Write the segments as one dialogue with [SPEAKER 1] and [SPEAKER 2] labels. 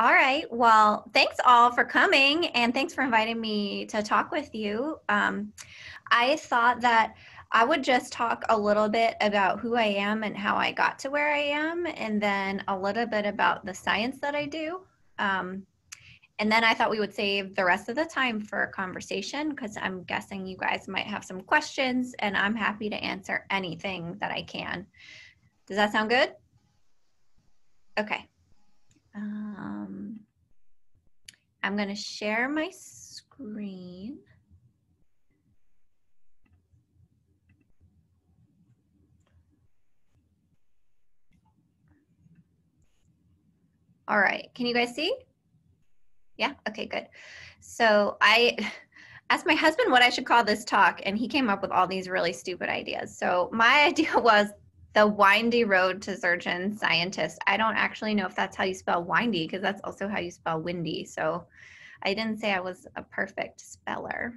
[SPEAKER 1] All right. Well, thanks all for coming and thanks for inviting me to talk with you. I thought that I would just talk a little bit about who I am and how I got to where I am, and then a little bit about the science that I do. Um, and then I thought we would save the rest of the time for a conversation because I'm guessing you guys might have some questions, and I'm happy to answer anything that I can. Does that sound good? Okay. I'm going to share my screen. All right, can you guys see? Yeah, okay, good. So I asked my husband what I should call this talk, and he came up with all these really stupid ideas. So my idea was the windy road to surgeon scientist. I don't actually know if that's how you spell windy, because that's also how you spell windy. So I didn't say I was a perfect speller.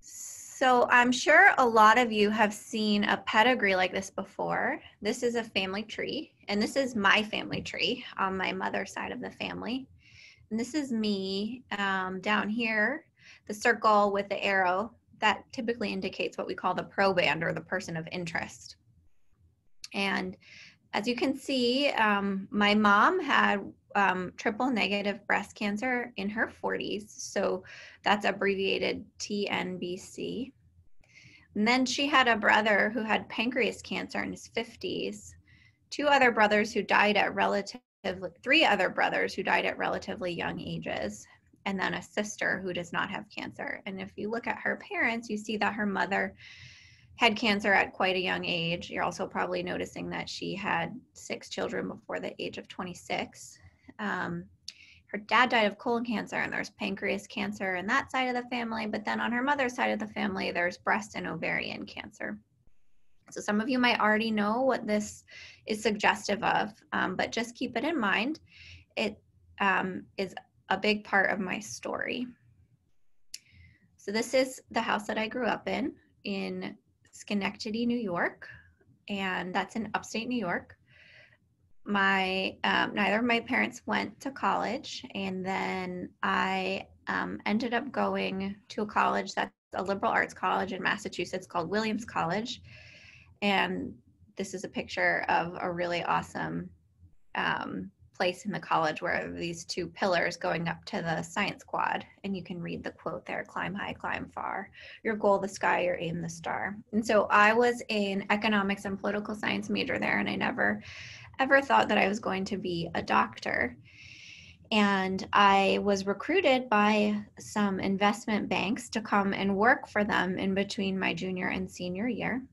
[SPEAKER 1] So I'm sure a lot of you have seen a pedigree like this before. This is a family tree, and this is my family tree on my mother's side of the family. And this is me down here, the circle with the arrow that typically indicates what we call the proband, or the person of interest. And as you can see, my mom had triple negative breast cancer in her 40s. So that's abbreviated TNBC. And then she had a brother who had pancreas cancer in his 50s, three other brothers who died at relatively young ages, and then a sister who does not have cancer. And if you look at her parents, you see that her mother had cancer at quite a young age. You're also probably noticing that she had 6 children before the age of 26. Her dad died of colon cancer, and there's pancreas cancer in that side of the family. But then on her mother's side of the family, there's breast and ovarian cancer. So some of you might already know what this is suggestive of, but just keep it in mind. It is a big part of my story. So this is the house that I grew up in Schenectady, New York, and that's in upstate New York. Neither of my parents went to college, and then I ended up going to a college that's a liberal arts college in Massachusetts called Williams College. And this is a picture of a really awesome place in the college where these 2 pillars going up to the science quad. And you can read the quote there: climb high, climb far, your goal the sky, your aim the star. And so I was an economics and political science major there, and I never ever thought that I was going to be a doctor. And I was recruited by some investment banks to come and work for them in between my junior and senior year.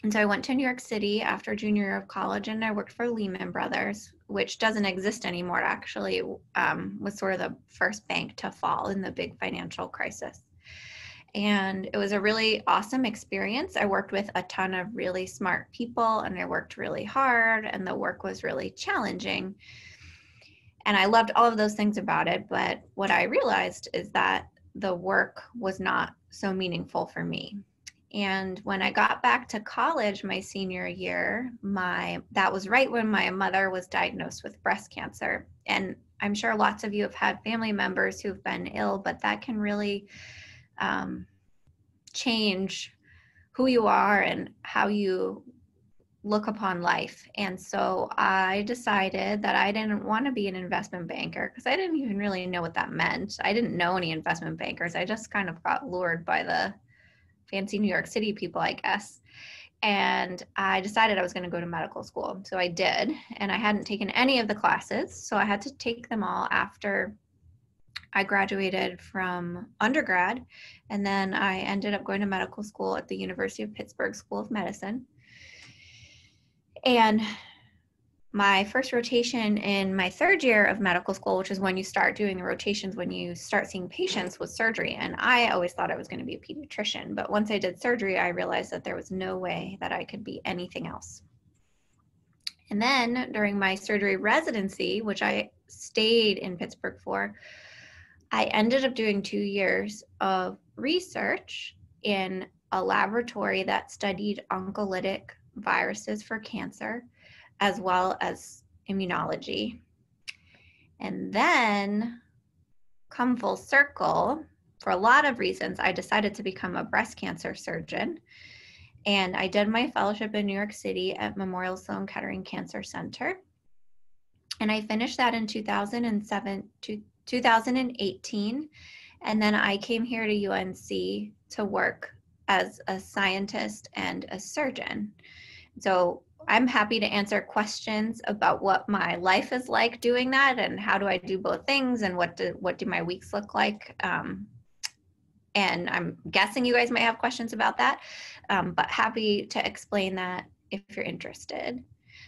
[SPEAKER 1] And so I went to New York City after junior year of college, and I worked for Lehman Brothers, which doesn't exist anymore. It actually was sort of the first bank to fall in the big financial crisis. And it was a really awesome experience. I worked with a ton of really smart people, and I worked really hard, and the work was really challenging. And I loved all of those things about it. But what I realized is that the work was not so meaningful for me. And when I got back to college my senior year, that was right when my mother was diagnosed with breast cancer. And I'm sure lots of you have had family members who've been ill, but that can really change who you are and how you look upon life. And so I decided that I didn't want to be an investment banker, because I didn't even really know what that meant. I didn't know any investment bankers. I just kind of got lured by the fancy New York City people, I guess. And I decided I was going to go to medical school. So I did, and I hadn't taken any of the classes. So I had to take them all after I graduated from undergrad. And then I ended up going to medical school at the University of Pittsburgh School of Medicine. And my first rotation in my 3rd year of medical school, which is when you start doing the rotations, when you start seeing patients, was surgery. And I always thought I was going to be a pediatrician. But once I did surgery, I realized that there was no way that I could be anything else. And then during my surgery residency, which I stayed in Pittsburgh for, I ended up doing 2 years of research in a laboratory that studied oncolytic viruses for cancer, as well as immunology. And then, come full circle, for a lot of reasons, I decided to become a breast cancer surgeon. And I did my fellowship in New York City at Memorial Sloan Kettering Cancer Center. And I finished that in 2018. And then I came here to UNC to work as a scientist and a surgeon. So I'm happy to answer questions about what my life is like doing that, and how do I do both things, and what do my weeks look like. And I'm guessing you guys might have questions about that, but happy to explain that if you're interested.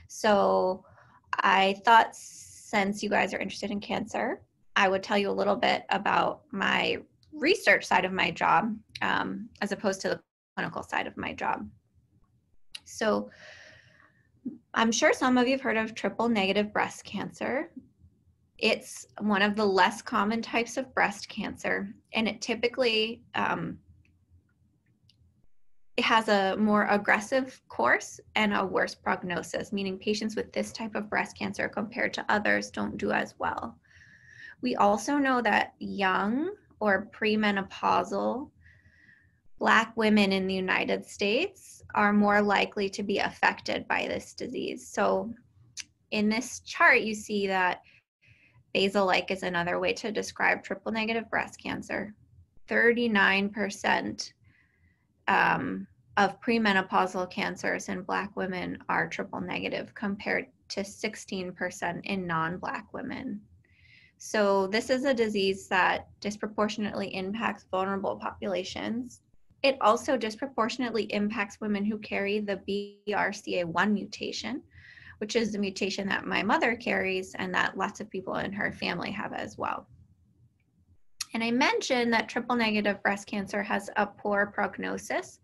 [SPEAKER 1] So I thought, since you guys are interested in cancer, I would tell you a little bit about my research side of my job, as opposed to the clinical side of my job. So I'm sure some of you have heard of triple negative breast cancer. It's one of the less common types of breast cancer, and it typically it has a more aggressive course and a worse prognosis, meaning patients with this type of breast cancer compared to others don't do as well. We also know that young or premenopausal Black women in the United States are more likely to be affected by this disease. So in this chart, you see that basal-like is another way to describe triple negative breast cancer. 39% of premenopausal cancers in Black women are triple negative, compared to 16% in non-Black women. So this is a disease that disproportionately impacts vulnerable populations. It also disproportionately impacts women who carry the BRCA1 mutation, which is the mutation that my mother carries and that lots of people in her family have as well. And I mentioned that triple negative breast cancer has a poor prognosis.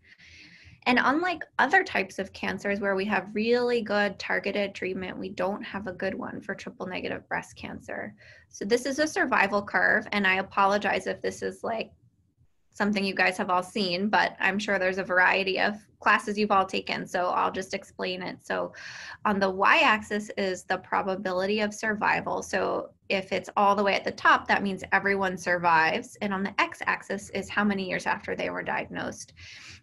[SPEAKER 1] And unlike other types of cancers where we have really good targeted treatment, we don't have a good one for triple negative breast cancer. So this is a survival curve, and I apologize if this is like something you guys have all seen, but I'm sure there's a variety of classes you've all taken, so I'll just explain it. So on the y-axis is the probability of survival. So if it's all the way at the top, that means everyone survives. And on the x-axis is how many years after they were diagnosed.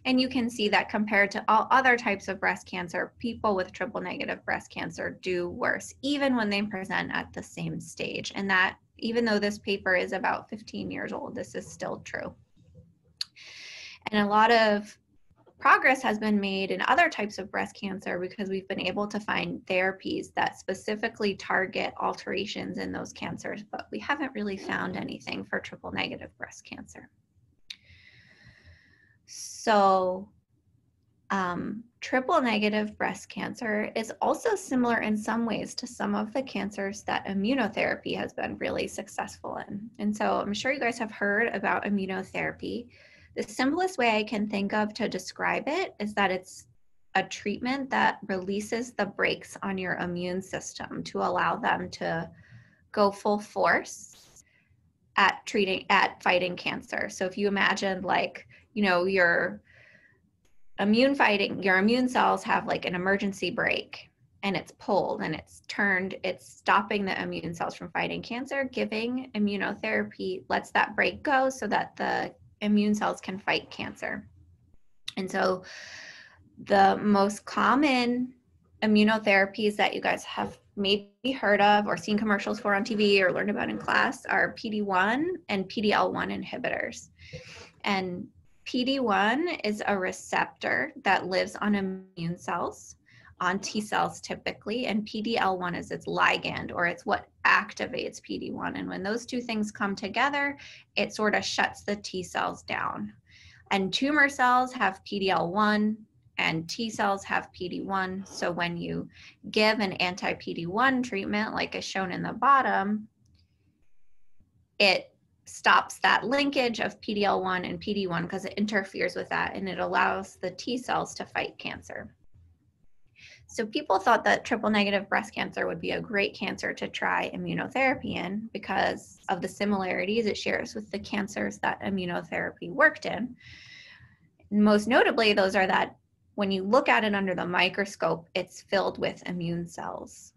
[SPEAKER 1] And you can see that compared to all other types of breast cancer, people with triple negative breast cancer do worse, even when they present at the same stage. And that, even though this paper is about 15 years old, this is still true. And a lot of progress has been made in other types of breast cancer because we've been able to find therapies that specifically target alterations in those cancers, but we haven't really found anything for triple negative breast cancer. So triple negative breast cancer is also similar in some ways to some of the cancers that immunotherapy has been really successful in. And so I'm sure you guys have heard about immunotherapy. The simplest way I can think of to describe it is that it's a treatment that releases the brakes on your immune system to allow them to go full force at fighting cancer. So if you imagine, like, you know, your immune cells have like an emergency brake, and it's pulled and it's stopping the immune cells from fighting cancer. Giving immunotherapy lets that brake go so that the immune cells can fight cancer. And so the most common immunotherapies that you guys have maybe heard of or seen commercials for on TV or learned about in class are PD-1 and PD-L1 inhibitors. And PD-1 is a receptor that lives on immune cells, on T cells typically, and PD-L1 is its ligand, or it's what activates PD-1. And when those two things come together, it sort of shuts the T cells down. And tumor cells have PD-L1 and T cells have PD-1. So when you give an anti-PD-1 treatment, like is shown in the bottom, it stops that linkage of PD-L1 and PD-1 because it interferes with that, and it allows the T cells to fight cancer. So people thought that triple negative breast cancer would be a great cancer to try immunotherapy in because of the similarities it shares with the cancers that immunotherapy worked in. Most notably, those are that when you look at it under the microscope, it's filled with immune cells.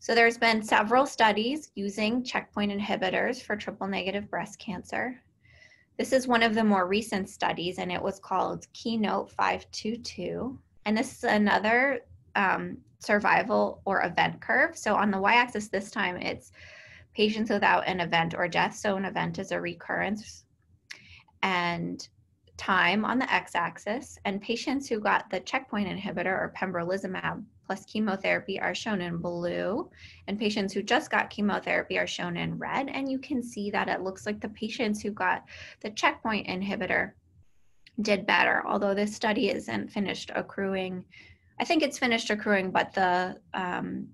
[SPEAKER 1] So there's been several studies using checkpoint inhibitors for triple-negative breast cancer. This is one of the more recent studies, and it was called Keynote 522. And this is another survival or event curve. So on the y-axis this time, it's patients without an event or death. So an event is a recurrence. And time on the x-axis, and patients who got the checkpoint inhibitor or pembrolizumab plus chemotherapy are shown in blue, and patients who just got chemotherapy are shown in red. And you can see that it looks like the patients who got the checkpoint inhibitor did better, although this study isn't finished accruing. I think it's finished accruing, but the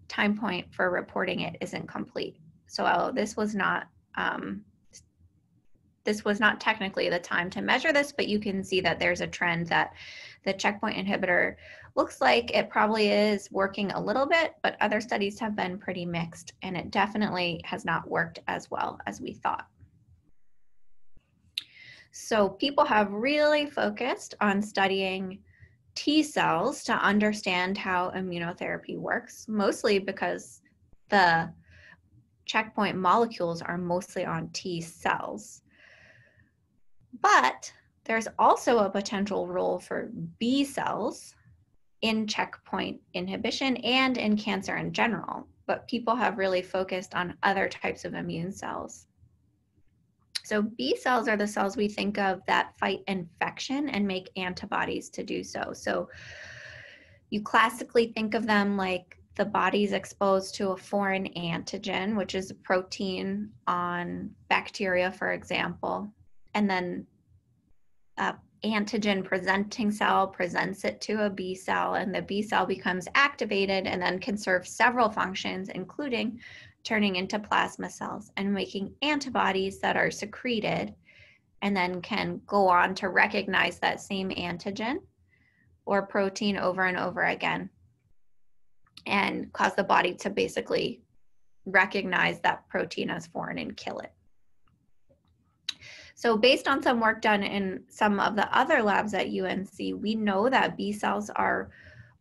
[SPEAKER 1] time point for reporting it isn't complete. So this was not technically the time to measure this, but you can see that there's a trend that the checkpoint inhibitor looks like it probably is working a little bit, but other studies have been pretty mixed, and it definitely has not worked as well as we thought. So people have really focused on studying T cells to understand how immunotherapy works, mostly because the checkpoint molecules are mostly on T cells. But there's also a potential role for B cells in checkpoint inhibition and in cancer in general, but people have really focused on other types of immune cells. So B cells are the cells we think of that fight infection and make antibodies to do so. So you classically think of them like the body's exposed to a foreign antigen, which is a protein on bacteria, for example, and then an antigen presenting cell presents it to a B cell, and the B cell becomes activated and then can serve several functions, including turning into plasma cells and making antibodies that are secreted and then can go on to recognize that same antigen or protein over and over again and cause the body to basically recognize that protein as foreign and kill it. So based on some work done in some of the other labs at UNC, we know that B cells are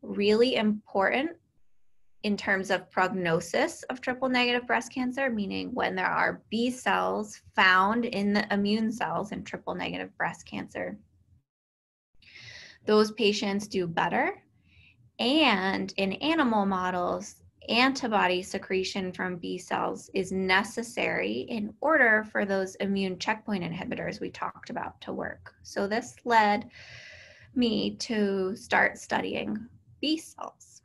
[SPEAKER 1] really important in terms of prognosis of triple-negative breast cancer, meaning when there are B cells found in the immune cells in triple-negative breast cancer, those patients do better. And in animal models, antibody secretion from B cells is necessary in order for those immune checkpoint inhibitors we talked about to work. So this led me to start studying B cells.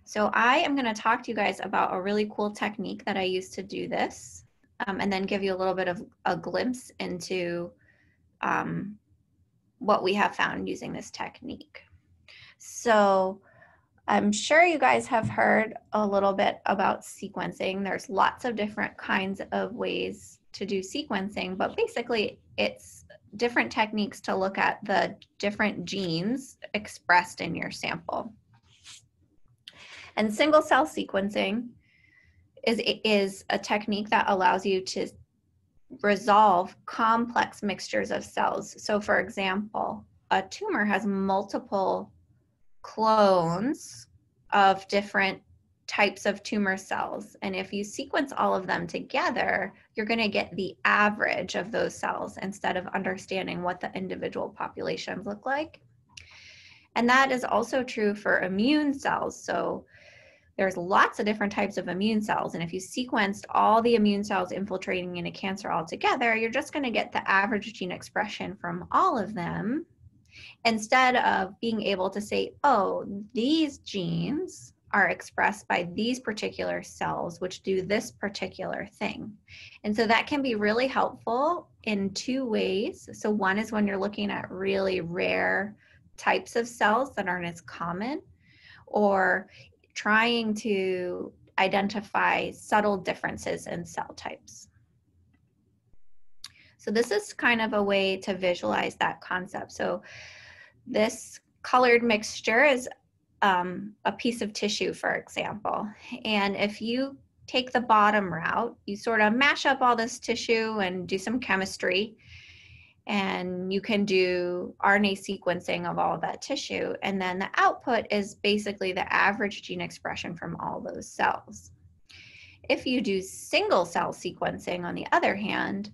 [SPEAKER 1] So I am going to talk to you guys about a really cool technique that I use to do this, and then give you a little bit of a glimpse into what we have found using this technique. So I'm sure you guys have heard a little bit about sequencing. There's lots of different kinds of ways to do sequencing, but basically it's different techniques to look at the different genes expressed in your sample. And single cell sequencing is a technique that allows you to resolve complex mixtures of cells. So for example, a tumor has multiple clones of different types of tumor cells. And if you sequence all of them together, you're going to get the average of those cells instead of understanding what the individual populations look like. And that is also true for immune cells. So there's lots of different types of immune cells. And if you sequenced all the immune cells infiltrating in a cancer all together, you're just going to get the average gene expression from all of them, instead of being able to say, oh, these genes are expressed by these particular cells, which do this particular thing. And so that can be really helpful in two ways. So one is when you're looking at really rare types of cells that aren't as common, or trying to identify subtle differences in cell types. So this is kind of a way to visualize that concept. So this colored mixture is a piece of tissue, for example. And if you take the bottom route, you sort of mash up all this tissue and do some chemistry. And you can do RNA sequencing of all of that tissue. And then the output is basically the average gene expression from all those cells. If you do single cell sequencing, on the other hand,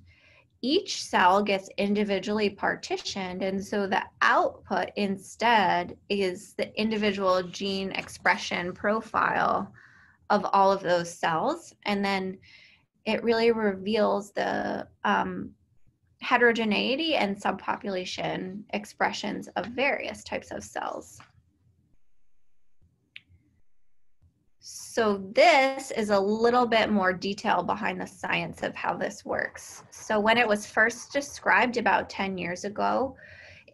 [SPEAKER 1] each cell gets individually partitioned. And so the output instead is the individual gene expression profile of all of those cells. And then it really reveals the heterogeneity and subpopulation expressions of various types of cells. So this is a little bit more detail behind the science of how this works. So when it was first described about 10 years ago,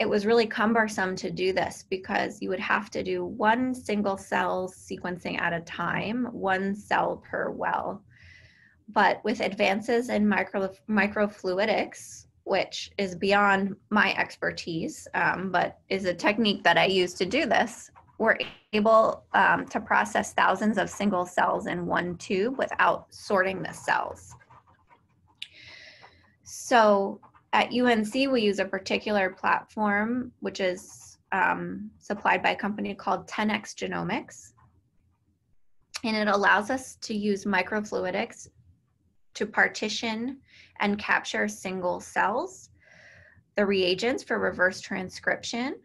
[SPEAKER 1] it was really cumbersome to do this because you would have to do one single cell sequencing at a time, one cell per well. But with advances in microfluidics, which is beyond my expertise, but is a technique that I use to do this, we're able to process thousands of single cells in one tube without sorting the cells. So at UNC, we use a particular platform, which is supplied by a company called 10x Genomics. And it allows us to use microfluidics to partition and capture single cells, the reagents for reverse transcription,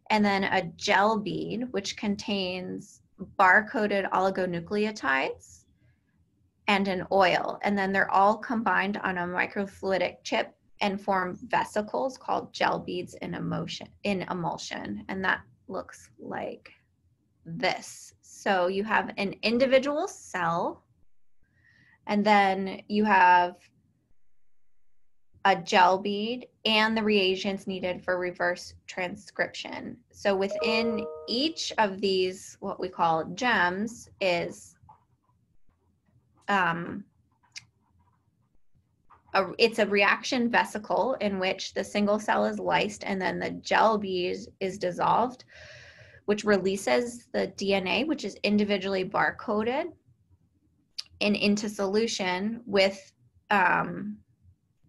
[SPEAKER 1] and then a gel bead, which contains barcoded oligonucleotides and an oil. And then they're all combined on a microfluidic chip and form vesicles called gel beads in emulsion. And that looks like this. So you have an individual cell, and then you have a gel bead and the reagents needed for reverse transcription. So within each of these, what we call gems, is it's a reaction vesicle in which the single cell is lysed and then the gel bead is dissolved, which releases the DNA, which is individually barcoded, and into solution with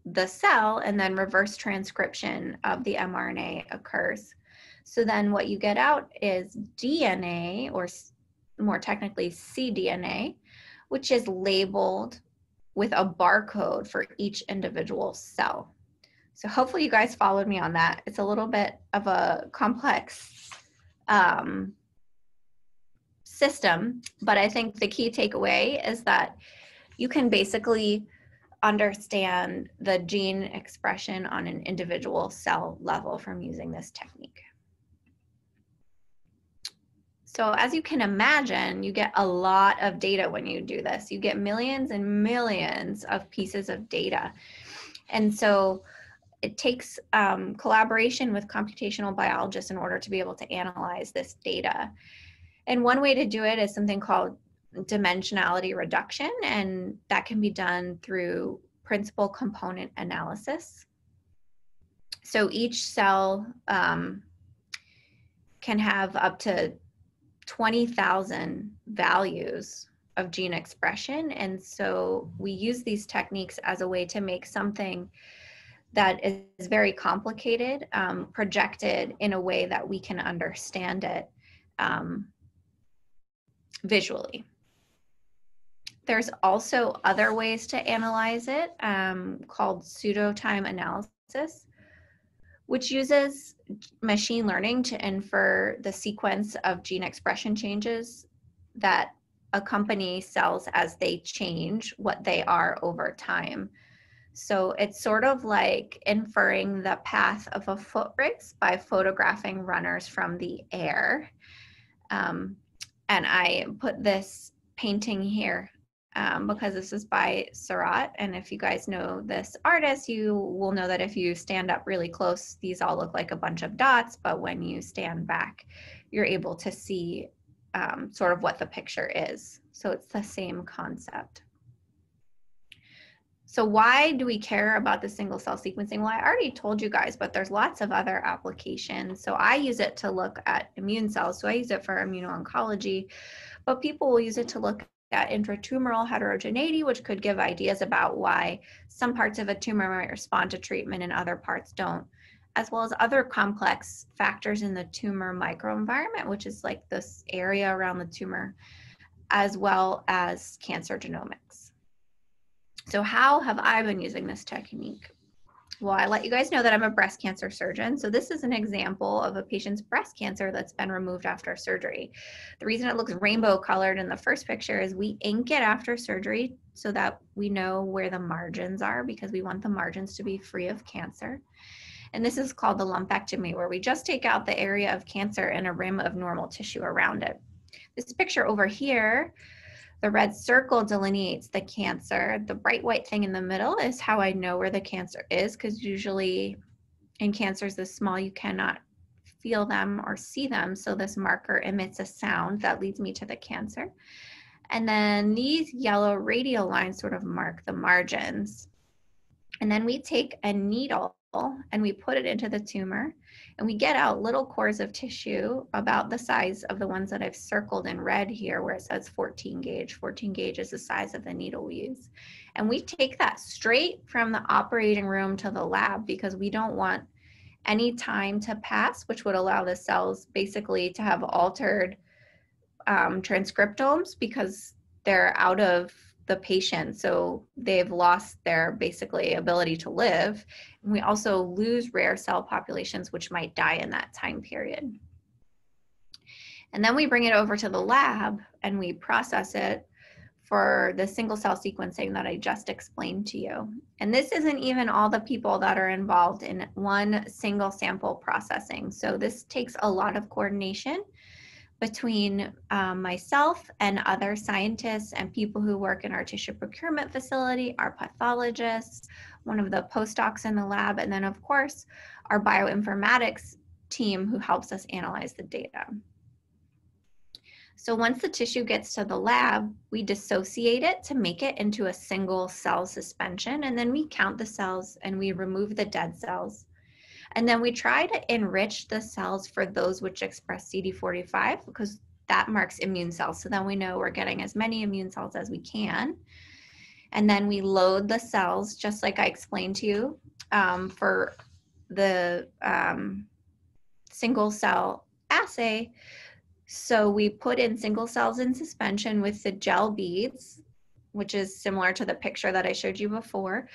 [SPEAKER 1] the cell, and then reverse transcription of the mRNA occurs. So then what you get out is DNA, or more technically cDNA, which is labeled with a barcode for each individual cell. So hopefully you guys followed me on that. It's a little bit of a complex system, but I think the key takeaway is that you can basically understand the gene expression on an individual cell level from using this technique. So as you can imagine, you get a lot of data when you do this. You get millions and millions of pieces of data. And so it takes collaboration with computational biologists in order to be able to analyze this data. And one way to do it is something called dimensionality reduction, and that can be done through principal component analysis. So each cell can have up to 20,000 values of gene expression, and so we use these techniques as a way to make something that is very complicated projected in a way that we can understand it visually. There's also other ways to analyze it called pseudo-time analysis, which uses machine learning to infer the sequence of gene expression changes that accompany cells as they change what they are over time. So it's sort of like inferring the path of a foot race by photographing runners from the air. And I put this painting here because this is by Seurat. And if you guys know this artist, you will know that if you stand up really close, these all look like a bunch of dots, but when you stand back, you're able to see sort of what the picture is. So it's the same concept. So why do we care about the single cell sequencing? Well, I already told you guys, but there's lots of other applications. So I use it to look at immune cells. So I use it for immuno-oncology, but people will use it to look at intratumoral heterogeneity, which could give ideas about why some parts of a tumor might respond to treatment and other parts don't, as well as other complex factors in the tumor microenvironment, which is like this area around the tumor, as well as cancer genomics. So how have I been using this technique? Well, I let you guys know that I'm a breast cancer surgeon. So this is an example of a patient's breast cancer that's been removed after surgery. The reason it looks rainbow colored in the first picture is we ink it after surgery so that we know where the margins are, because we want the margins to be free of cancer. And this is called the lumpectomy, where we just take out the area of cancer and a rim of normal tissue around it. This picture over here, the red circle delineates the cancer. The bright white thing in the middle is how I know where the cancer is, because usually in cancers this small, you cannot feel them or see them. So this marker emits a sound that leads me to the cancer. And then these yellow radial lines sort of mark the margins. And then we take a needle and we put it into the tumor, and we get out little cores of tissue about the size of the ones that I've circled in red here, where it says 14 gauge. 14 gauge is the size of the needle we use. And we take that straight from the operating room to the lab, because we don't want any time to pass, which would allow the cells basically to have altered transcriptomes, because they're out of the patient, so they've lost their basically ability to live. And we also lose rare cell populations which might die in that time period. And then we bring it over to the lab and we process it for the single cell sequencing that I just explained to you. And this isn't even all the people that are involved in one single sample processing. So this takes a lot of coordination between myself and other scientists and people who work in our tissue procurement facility, our pathologists, one of the postdocs in the lab, and then of course, our bioinformatics team who helps us analyze the data. So once the tissue gets to the lab, we dissociate it to make it into a single cell suspension, and then we count the cells and we remove the dead cells. And then we try to enrich the cells for those which express CD45, because that marks immune cells. So then we know we're getting as many immune cells as we can. And then we load the cells, just like I explained to you, for the single cell assay. So we put in single cells in suspension with the gel beads, which is similar to the picture that I showed you before.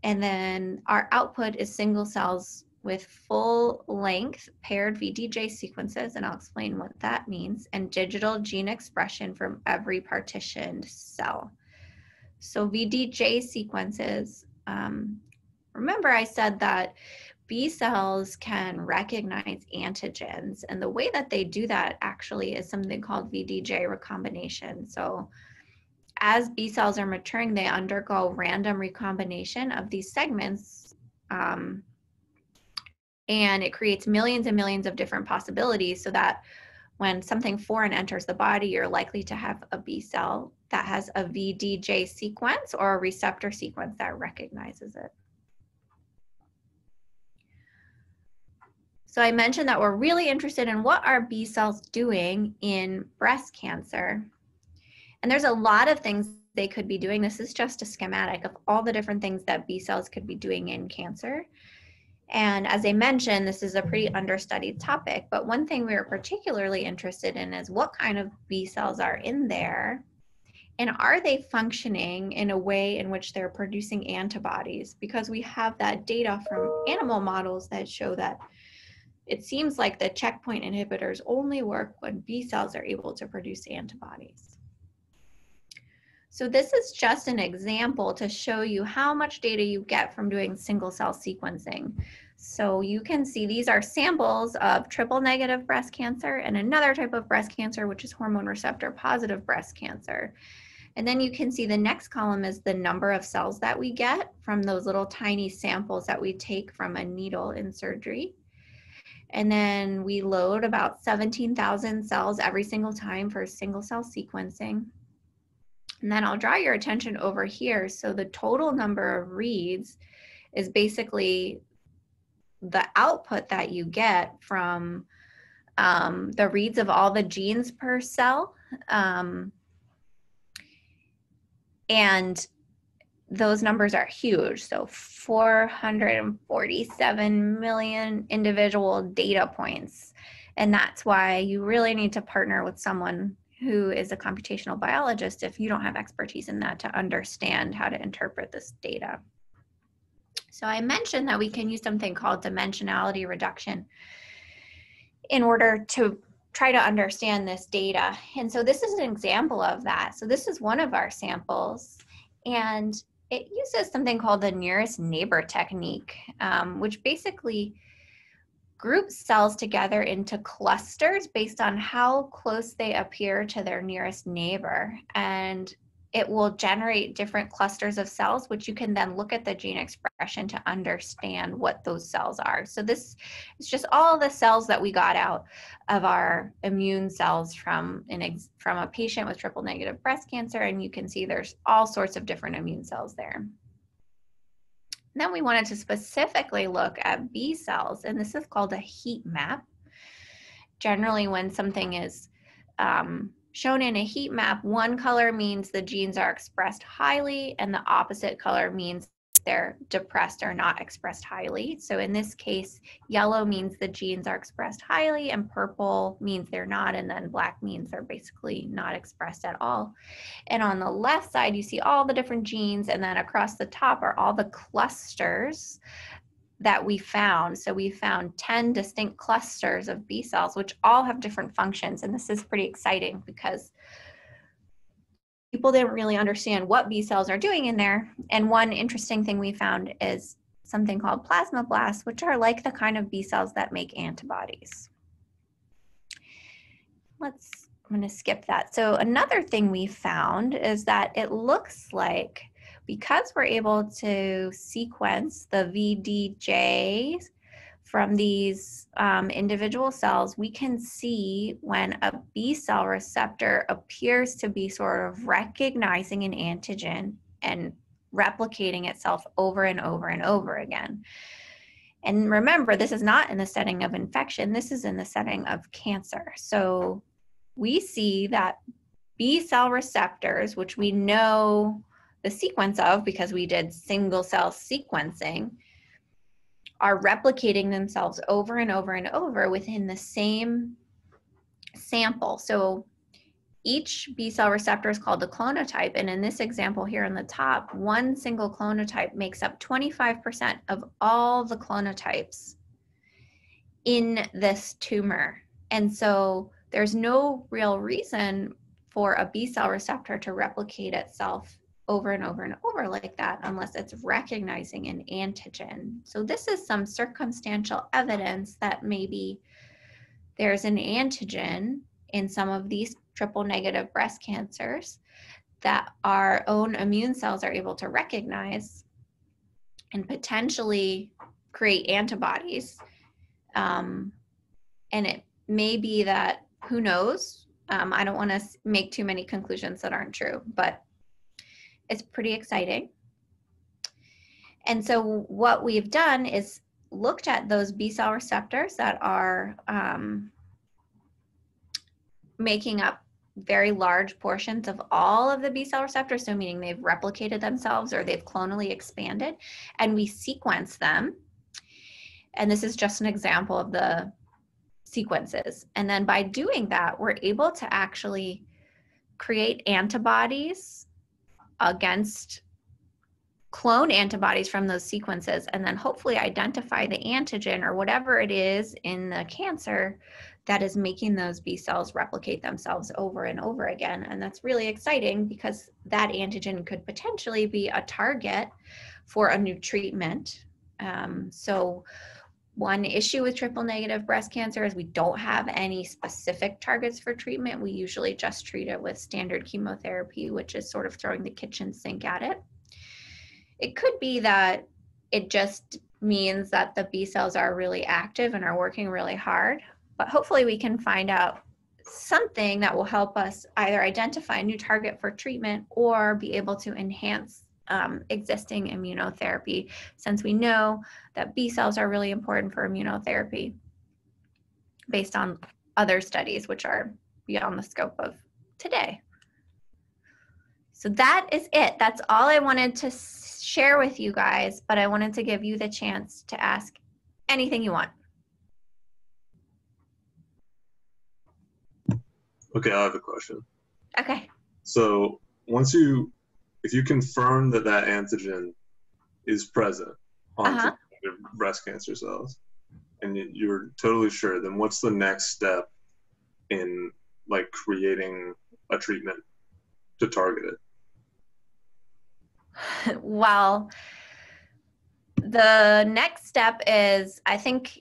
[SPEAKER 1] And then our output is single cells with full length paired VDJ sequences, and I'll explain what that means, and digital gene expression from every partitioned cell. So VDJ sequences, remember I said that B cells can recognize antigens, and the way that they do that actually is something called VDJ recombination. So as B cells are maturing, they undergo random recombination of these segments, and it creates millions and millions of different possibilities, so that when something foreign enters the body, you're likely to have a B cell that has a VDJ sequence or a receptor sequence that recognizes it. So I mentioned that we're really interested in what are B cells doing in breast cancer. And there's a lot of things they could be doing. This is just a schematic of all the different things that B cells could be doing in cancer. And as I mentioned, this is a pretty understudied topic, but one thing we were particularly interested in is what kind of B cells are in there, and are they functioning in a way in which they're producing antibodies? Because we have that data from animal models that show that it seems like the checkpoint inhibitors only work when B cells are able to produce antibodies. So this is just an example to show you how much data you get from doing single cell sequencing. So you can see these are samples of triple negative breast cancer and another type of breast cancer, which is hormone receptor positive breast cancer. And then you can see the next column is the number of cells that we get from those little tiny samples that we take from a needle in surgery. And then we load about 17,000 cells every single time for single cell sequencing. And then I'll draw your attention over here. So the total number of reads is basically the output that you get from the reads of all the genes per cell. And those numbers are huge. So 447 million individual data points. And that's why you really need to partner with someone who is a computational biologist if you don't have expertise in that to understand how to interpret this data. So I mentioned that we can use something called dimensionality reduction in order to try to understand this data. And so this is an example of that. So this is one of our samples, and it uses something called the nearest neighbor technique, which basically groups cells together into clusters based on how close they appear to their nearest neighbor. And it will generate different clusters of cells, which you can then look at the gene expression to understand what those cells are. So this is just all the cells that we got out of our immune cells from a patient with triple negative breast cancer. And you can see there's all sorts of different immune cells there. Then we wanted to specifically look at B cells, and this is called a heat map. Generally, when something is shown in a heat map, one color means the genes are expressed highly, and the opposite color means they're depressed or not expressed highly. So in this case, yellow means the genes are expressed highly, and purple means they're not, and then black means they're basically not expressed at all. And on the left side, you see all the different genes, and then across the top are all the clusters that we found. So we found 10 distinct clusters of B cells, which all have different functions. And this is pretty exciting because people didn't really understand what B cells are doing in there. And one interesting thing we found is something called plasmablasts, which are like the kind of B cells that make antibodies. I'm going to skip that. So another thing we found is that it looks like, because we're able to sequence the VDJ from these individual cells, we can see when a B cell receptor appears to be sort of recognizing an antigen and replicating itself over and over and over again. And remember, this is not in the setting of infection, this is in the setting of cancer. So we see that B cell receptors, which we know the sequence of because we did single cell sequencing, are replicating themselves over and over and over within the same sample. So each B cell receptor is called a clonotype, and in this example here on the top, one single clonotype makes up 25% of all the clonotypes in this tumor. And so there's no real reason for a B cell receptor to replicate itself over and over and over like that unless it's recognizing an antigen. So this is some circumstantial evidence that maybe there's an antigen in some of these triple negative breast cancers that our own immune cells are able to recognize and potentially create antibodies. And it may be that, who knows? I don't want to make too many conclusions that aren't true, but it's pretty exciting. And so what we've done is looked at those B cell receptors that are making up very large portions of all of the B cell receptors, so meaning they've replicated themselves or they've clonally expanded, and we sequence them. And this is just an example of the sequences. And then by doing that, we're able to actually create antibodies against clone antibodies from those sequences, and then hopefully identify the antigen or whatever it is in the cancer that is making those B cells replicate themselves over and over again. And that's really exciting because that antigen could potentially be a target for a new treatment. So one issue with triple negative breast cancer is we don't have any specific targets for treatment. We usually just treat it with standard chemotherapy, which is sort of throwing the kitchen sink at it. It could be that it just means that the B cells are really active and are working really hard, but hopefully we can find out something that will help us either identify a new target for treatment or be able to enhance existing immunotherapy, since we know that B cells are really important for immunotherapy based on other studies which are beyond the scope of today. So that is it. That's all I wanted to share with you guys, but I wanted to give you the chance to ask anything you want.
[SPEAKER 2] Okay, I have a question.
[SPEAKER 1] Okay.
[SPEAKER 2] So if you confirm that that antigen is present on your breast cancer cells, and you're totally sure, then what's the next step in like creating a treatment to target it?
[SPEAKER 1] Well, the next step is, I think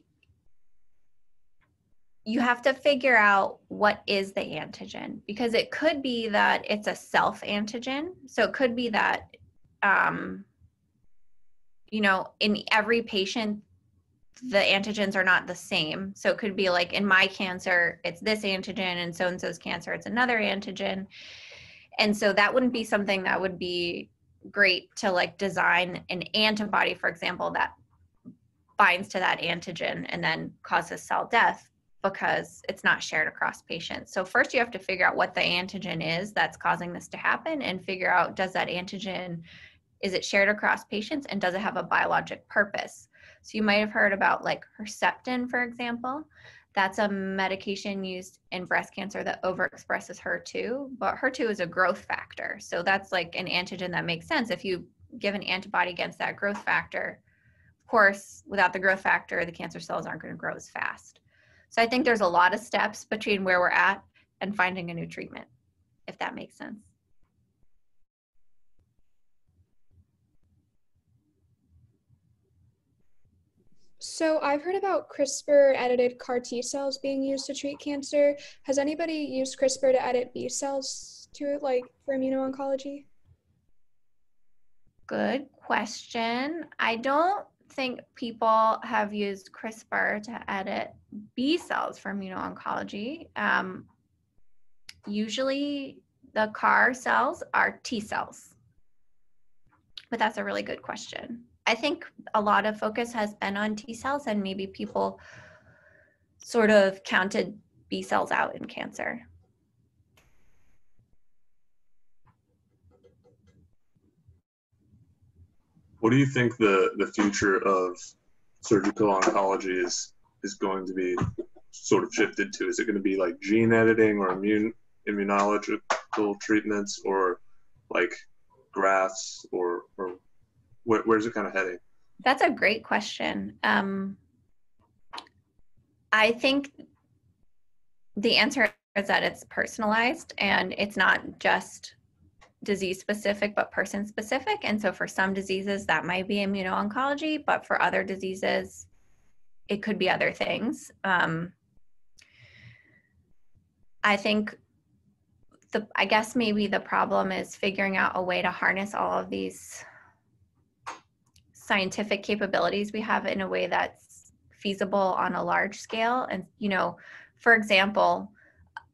[SPEAKER 1] you have to figure out what is the antigen, because it could be that it's a self antigen. So it could be that, you know, in every patient, the antigens are not the same. So it could be like in my cancer, it's this antigen, and so-and-so's cancer, it's another antigen. And so that wouldn't be something that would be great to like design an antibody, for example, that binds to that antigen and then causes cell death, because it's not shared across patients. So first you have to figure out what the antigen is that's causing this to happen, and figure out, does that antigen, is it shared across patients, and does it have a biologic purpose? So you might have heard about like Herceptin, for example. That's a medication used in breast cancer that overexpresses HER2, but HER2 is a growth factor. So that's like an antigen that makes sense. If you give an antibody against that growth factor, of course, without the growth factor, the cancer cells aren't going to grow as fast. So I think there's a lot of steps between where we're at and finding a new treatment, if that makes sense.
[SPEAKER 3] So I've heard about CRISPR-edited CAR T cells being used to treat cancer. Has anybody used CRISPR to edit B cells to it, like for immuno-oncology?
[SPEAKER 1] Good question. I don't think people have used CRISPR to edit B cells for immuno-oncology. Usually the CAR cells are T cells, but that's a really good question. I think a lot of focus has been on T cells, and maybe people sort of counted B cells out in cancer.
[SPEAKER 2] What do you think the future of surgical oncology is going to be sort of shifted to? Is it going to be like gene editing or immunological treatments, or like grafts, or where's it kind of heading?
[SPEAKER 1] That's a great question. I think the answer is that it's personalized, and it's not just disease specific, but person specific. And so for some diseases that might be immuno-oncology, but for other diseases, it could be other things. I think I guess maybe the problem is figuring out a way to harness all of these scientific capabilities we have in a way that's feasible on a large scale. And, you know, for example,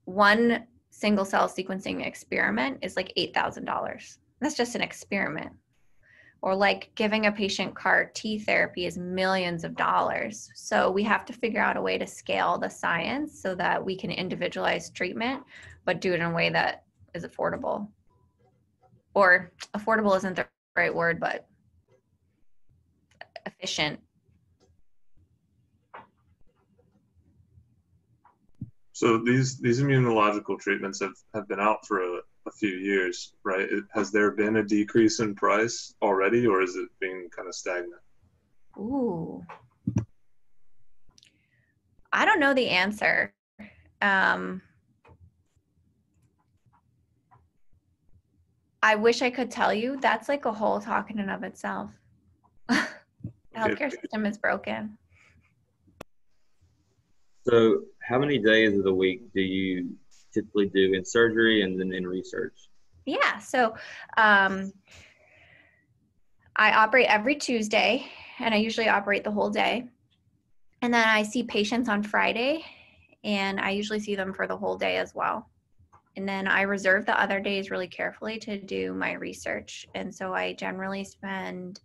[SPEAKER 1] one single cell sequencing experiment is like $8,000. That's just an experiment. Or like giving a patient CAR T therapy is millions of dollars. So we have to figure out a way to scale the science so that we can individualize treatment, but do it in a way that is affordable. Or affordable isn't the right word, but efficient.
[SPEAKER 2] So these immunological treatments have been out for a few years, right? Has there been a decrease in price already, or is it being kind of stagnant?
[SPEAKER 1] Ooh. I don't know the answer. I wish I could tell you. That's like a whole talk in and of itself. The healthcare system is broken.
[SPEAKER 4] So how many days of the week do you typically do in surgery and then in research?
[SPEAKER 1] Yeah, so I operate every Tuesday, and I usually operate the whole day. And then I see patients on Friday, and I usually see them for the whole day as well. And then I reserve the other days really carefully to do my research. And so I generally spend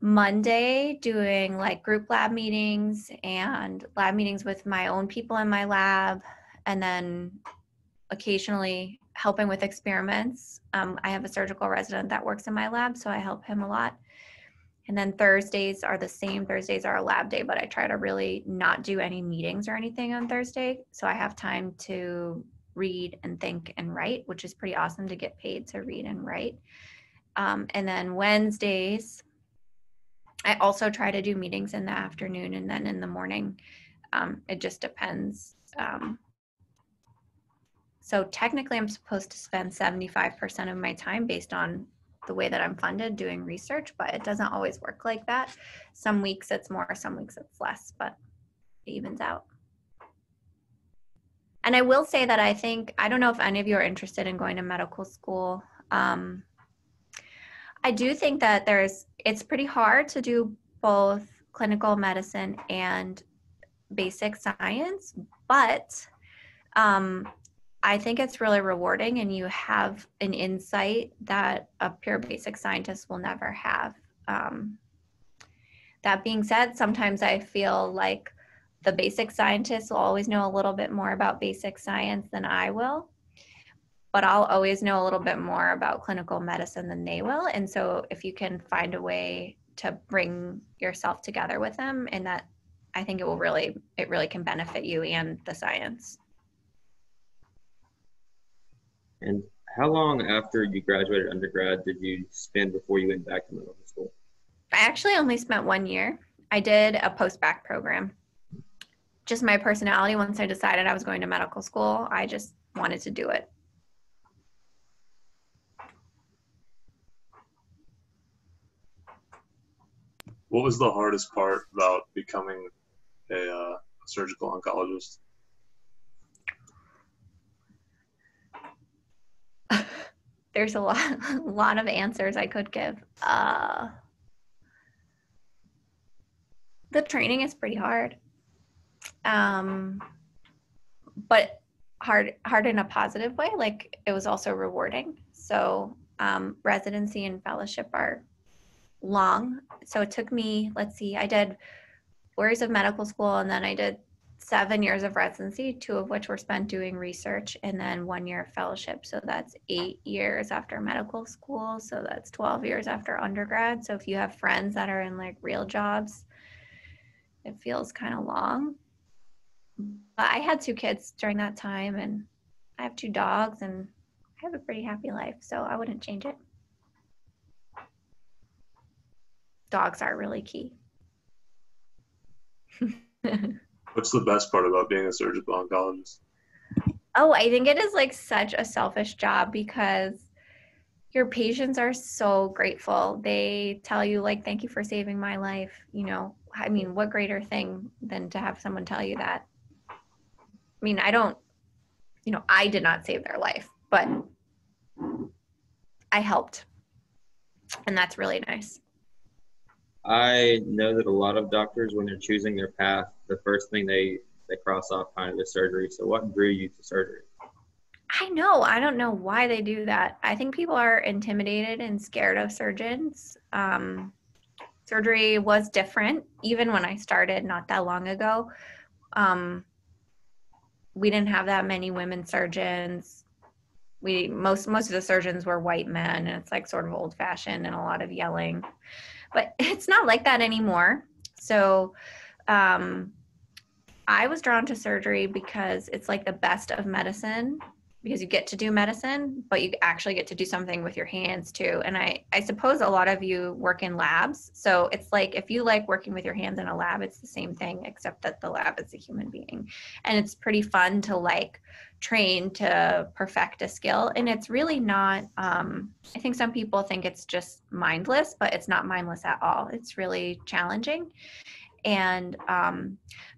[SPEAKER 1] Monday doing like group lab meetings and lab meetings with my own people in my lab. And then occasionally helping with experiments. I have a surgical resident that works in my lab, so I help him a lot. And then Thursdays are the same. Thursdays are a lab day, but I try to really not do any meetings or anything on Thursday. So I have time to read and think and write, which is pretty awesome to get paid to read and write. And then Wednesdays, I also try to do meetings in the afternoon and then in the morning. It just depends. So technically I'm supposed to spend 75% of my time based on the way that I'm funded doing research, but it doesn't always work like that. Some weeks it's more, some weeks it's less, but it evens out. And I will say that I don't know if any of you are interested in going to medical school. I do think that it's pretty hard to do both clinical medicine and basic science, but I think it's really rewarding, and you have an insight that a pure basic scientist will never have. That being said, sometimes I feel like the basic scientists will always know a little bit more about basic science than I will, but I'll always know a little bit more about clinical medicine than they will. And so if you can find a way to bring yourself together with them, and that, I think it really can benefit you and the science.
[SPEAKER 4] And how long after you graduated undergrad did you spend before you went back to medical school?
[SPEAKER 1] I actually only spent 1 year. I did a post-bac program. Just my personality, once I decided I was going to medical school, I just wanted to do it.
[SPEAKER 2] What was the hardest part about becoming a surgical oncologist?
[SPEAKER 1] There's a lot of answers I could give. The training is pretty hard, but hard in a positive way. Like, it was also rewarding. So residency and fellowship are long. So it took me, I did 4 years of medical school, and then I did 7 years of residency, 2 of which were spent doing research, and then 1 year of fellowship. So that's 8 years after medical school. So that's 12 years after undergrad. So if you have friends that are in like real jobs, it feels kind of long. But I had 2 kids during that time, and I have 2 dogs, and I have a pretty happy life. So I wouldn't change it. Dogs are really key.
[SPEAKER 2] What's the best part about being a surgical oncologist?
[SPEAKER 1] Oh, I think it is like such a selfish job, because your patients are so grateful. They tell you like, thank you for saving my life. You know, I mean, what greater thing than to have someone tell you that? I mean, I did not save their life, but I helped. And that's really nice.
[SPEAKER 4] I know that a lot of doctors, when they're choosing their path, the first thing they cross off kind of is surgery. So what drew you to surgery?
[SPEAKER 1] I don't know why they do that. I think people are intimidated and scared of surgeons. Surgery was different, even when I started not that long ago. We didn't have that many women surgeons. Most of the surgeons were white men, and it's like sort of old fashioned and a lot of yelling. But it's not like that anymore. So I was drawn to surgery because it's like the best of medicine, because you get to do medicine, but you actually get to do something with your hands too. And I suppose a lot of you work in labs. So it's like, if you like working with your hands in a lab, it's the same thing, except that the lab is a human being. And it's pretty fun to like train to perfect a skill. And it's really not, I think some people think it's just mindless, but it's not mindless at all. It's really challenging. And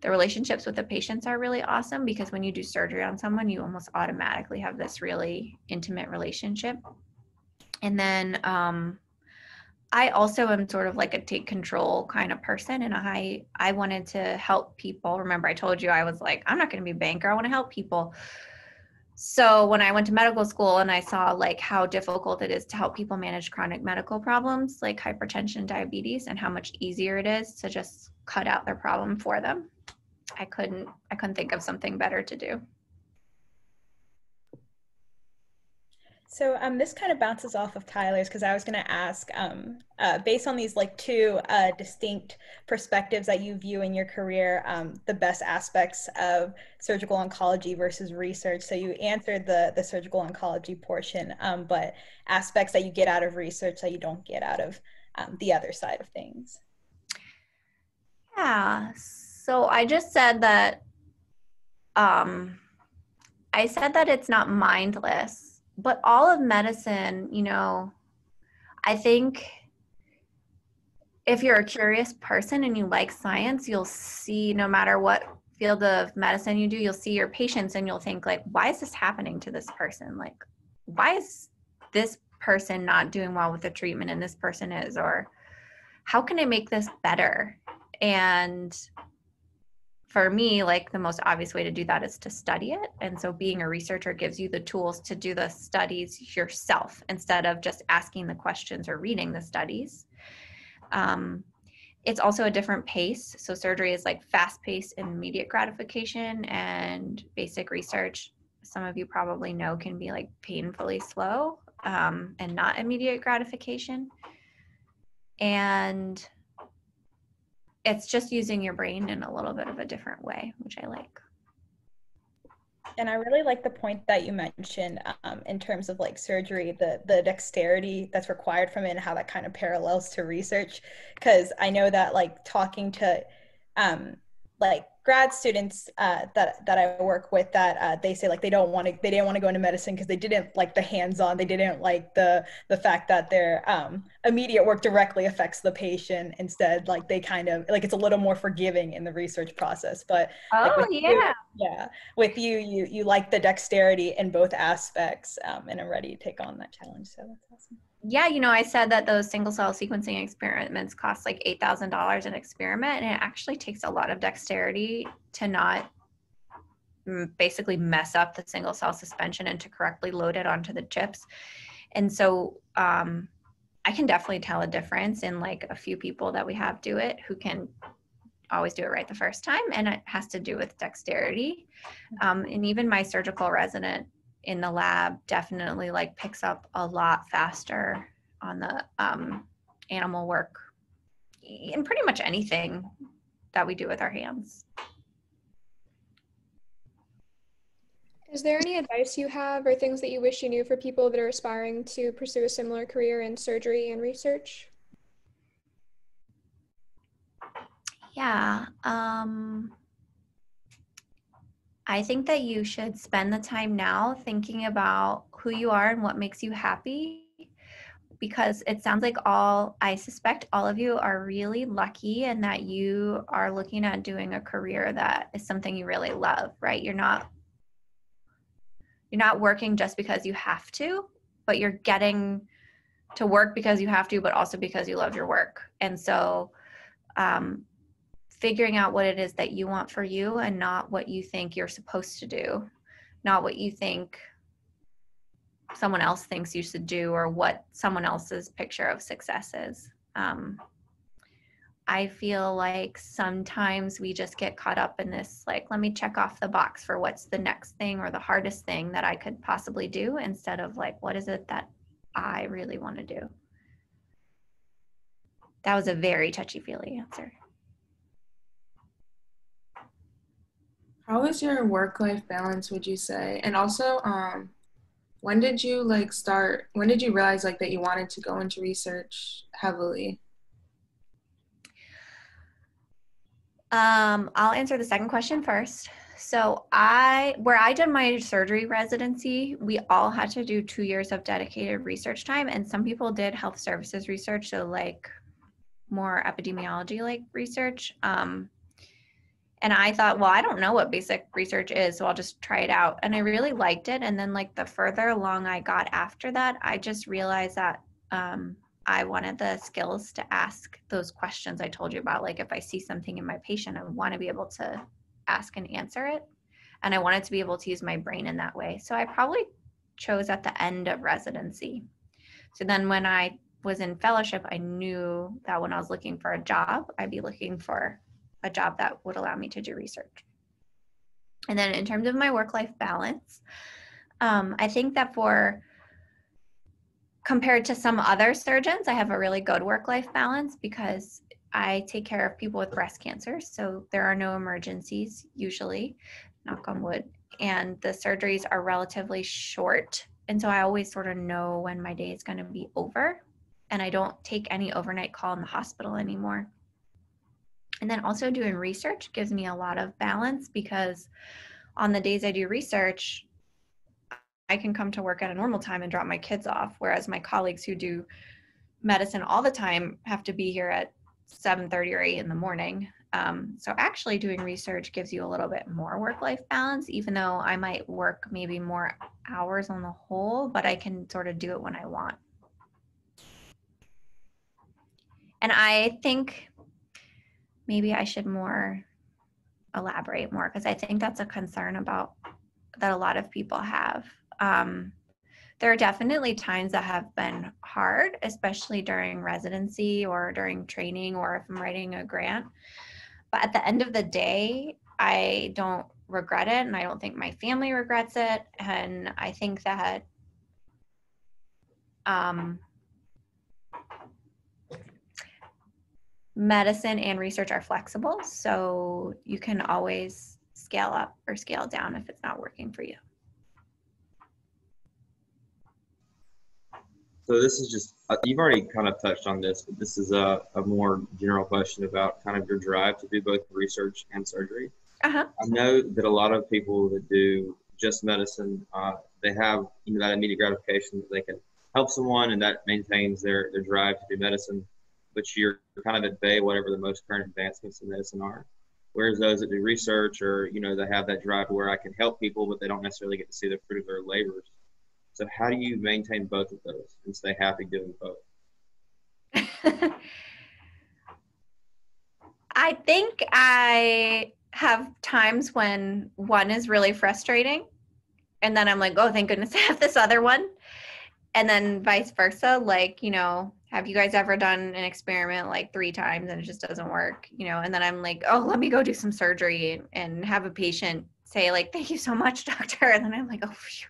[SPEAKER 1] the relationships with the patients are really awesome, because when you do surgery on someone, you almost automatically have this really intimate relationship. And then I also am sort of like a take control kind of person, and I wanted to help people. Remember, I told you I was like, I'm not going to be a banker. I want to help people. So when I went to medical school and I saw like how difficult it is to help people manage chronic medical problems like hypertension and diabetes, and how much easier it is to just cut out their problem for them, I couldn't think of something better to do.
[SPEAKER 5] So this kind of bounces off of Tyler's because I was going to ask, based on these like two distinct perspectives that you view in your career, the best aspects of surgical oncology versus research. So you answered the surgical oncology portion, but aspects that you get out of research that you don't get out of the other side of things.
[SPEAKER 1] Yeah, so I just said that, I said that it's not mindless, but all of medicine, you know, I think if you're a curious person and you like science, you'll see, no matter what field of medicine you do, you'll see your patients and you'll think like, why is this happening to this person? Like, why is this person not doing well with the treatment and this person is? Or how can I make this better? And for me, like the most obvious way to do that is to study it. And so being a researcher gives you the tools to do the studies yourself instead of just asking the questions or reading the studies. It's also a different pace. So surgery is like fast paced and immediate gratification, and basic research, some of you probably know, can be like painfully slow and not immediate gratification. And it's just using your brain in a little bit of a different way, which I like.
[SPEAKER 5] And I really like the point that you mentioned in terms of like surgery, the dexterity that's required from it and how that kind of parallels to research. Because I know that like talking to like grad students that I work with, that they say like they didn't want to go into medicine because they didn't like the hands-on, they didn't like the fact that their immediate work directly affects the patient. Instead, like they kind of like it's a little more forgiving in the research process. But like with with you like the dexterity in both aspects, and are ready to take on that challenge. So that's awesome.
[SPEAKER 1] Yeah, you know, I said that those single cell sequencing experiments cost like $8,000 an experiment, and it actually takes a lot of dexterity to not basically mess up the single cell suspension and to correctly load it onto the chips. And so I can definitely tell a difference in like a few people that we have do it who can always do it right the first time, and it has to do with dexterity. And even my surgical resident in the lab definitely like picks up a lot faster on the animal work in pretty much anything that we do with our hands.
[SPEAKER 3] Is there any advice you have or things that you wish you knew for people that are aspiring to pursue a similar career in surgery and research?
[SPEAKER 1] Yeah, I think that you should spend the time now thinking about who you are and what makes you happy, because it sounds like I suspect all of you are really lucky and that you are looking at doing a career that is something you really love, right? You're not working just because you have to, but you're getting to work because you have to, but also because you love your work. And so figuring out what it is that you want for you and not what you think you're supposed to do, not what you think someone else thinks you should do or what someone else's picture of success is. I feel like sometimes we just get caught up in this, like, let me check off the box for what's the next thing or the hardest thing that I could possibly do, instead of like, what is it that I really want to do? That was a very touchy-feely answer.
[SPEAKER 6] How is your work-life balance, would you say? And also, when did you realize like that you wanted to go into research heavily?
[SPEAKER 1] I'll answer the second question first. So where I did my surgery residency, we all had to do 2 years of dedicated research time, and some people did health services research, so like more epidemiology like research. And I thought, well, I don't know what basic research is, so I'll just try it out. And I really liked it. And then like the further along I got after that, I just realized that I wanted the skills to ask those questions I told you about. Like if I see something in my patient, I want to be able to ask and answer it. And I wanted to be able to use my brain in that way. So I probably chose at the end of residency. So then when I was in fellowship, I knew that when I was looking for a job, I'd be looking for a job that would allow me to do research. And then in terms of my work-life balance, I think that for compared to some other surgeons, I have a really good work-life balance because I take care of people with breast cancer. So there are no emergencies usually, knock on wood. And the surgeries are relatively short. And so I always sort of know when my day is going to be over. And I don't take any overnight call in the hospital anymore. And then also doing research gives me a lot of balance because on the days I do research, I can come to work at a normal time and drop my kids off. Whereas my colleagues who do medicine all the time have to be here at 7:30 or 8 in the morning. So actually doing research gives you a little bit more work-life balance, even though I might work maybe more hours on the whole, but I can sort of do it when I want. And I think maybe I should elaborate more because I think that's a concern that a lot of people have. There are definitely times that have been hard, especially during residency or during training or if I'm writing a grant. But at the end of the day, I don't regret it and I don't think my family regrets it. And I think that medicine and research are flexible. So you can always scale up or scale down if it's not working for you.
[SPEAKER 4] So this is just, you've already kind of touched on this, but this is a more general question about kind of your drive to do both research and surgery.
[SPEAKER 1] Uh-huh.
[SPEAKER 4] I know that a lot of people that do just medicine, they have that immediate gratification that they can help someone and that maintains their drive to do medicine, but you're kind of at bay whatever the most current advancements in medicine are. Whereas those that do research or, they have that drive where I can help people, but they don't necessarily get to see the fruit of their labors. So how do you maintain both of those and stay happy doing both?
[SPEAKER 1] I think I have times when one is really frustrating and then I'm like, oh, thank goodness I have this other one. And then vice versa, like, have you guys ever done an experiment like 3 times and it just doesn't work, and then I'm like, oh, let me go do some surgery and have a patient say like, thank you so much, doctor. And then I'm like, oh, phew.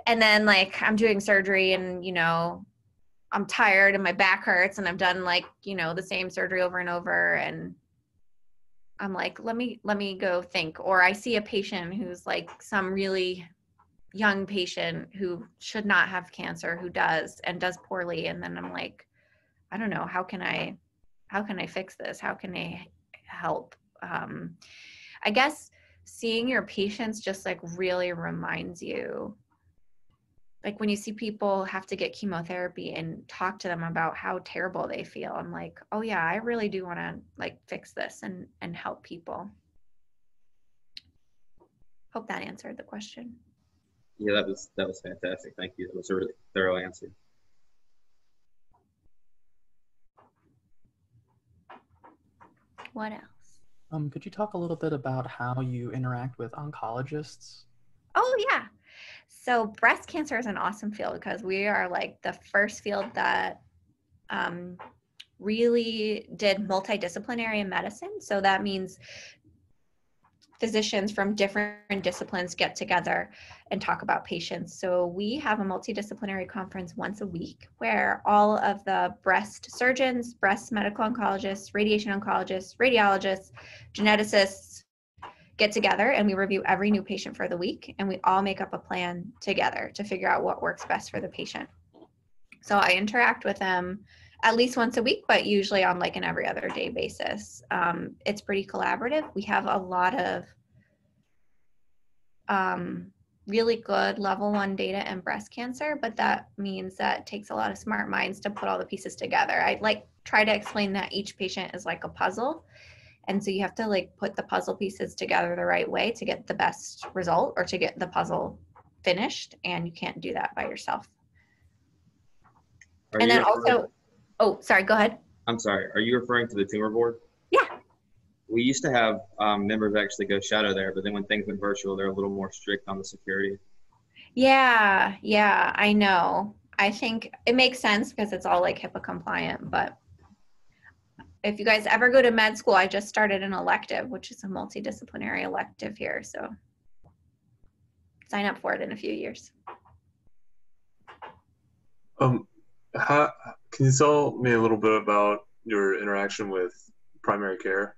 [SPEAKER 1] And then like I'm doing surgery and, I'm tired and my back hurts and I've done like, the same surgery over and over. And I'm like, let me go think. Or I see a patient who's like some really young patient who should not have cancer, who does and does poorly. And then I'm like, I don't know, how can I fix this? How can I help? I guess seeing your patients just like really reminds you, like when you see people have to get chemotherapy and talk to them about how terrible they feel, I'm like, oh yeah, I really do want to like fix this and help people. Hope that answered the question.
[SPEAKER 4] Yeah, that was fantastic. Thank you. That was a really thorough answer.
[SPEAKER 1] What else?
[SPEAKER 7] Could you talk a little bit about how you interact with oncologists?
[SPEAKER 1] Oh yeah. So breast cancer is an awesome field because we are like the first field that really did multidisciplinary medicine. So that means physicians from different disciplines get together and talk about patients. So we have a multidisciplinary conference once a week where all of the breast surgeons, breast medical oncologists, radiation oncologists, radiologists, geneticists get together and we review every new patient for the week and we all make up a plan together to figure out what works best for the patient. So I interact with them at least once a week, but usually on like an every other day basis. It's pretty collaborative. We have a lot of really good level 1 data in breast cancer, but that means that it takes a lot of smart minds to put all the pieces together. I like try to explain that each patient is like a puzzle. And so you have to like put the puzzle pieces together the right way to get the best result or to get the puzzle finished. And you can't do that by yourself. And then also, oh, sorry, go ahead.
[SPEAKER 4] I'm sorry. Are you referring to the tumor board?
[SPEAKER 1] Yeah.
[SPEAKER 4] We used to have members actually go shadow there, but then when things went virtual, they're a little more strict on the security.
[SPEAKER 1] Yeah, I know. I think it makes sense because it's all like HIPAA compliant, but if you guys ever go to med school, I just started an elective, which is a multidisciplinary elective here. So sign up for it in a few years.
[SPEAKER 2] How, can you tell me a little bit about your interaction with primary care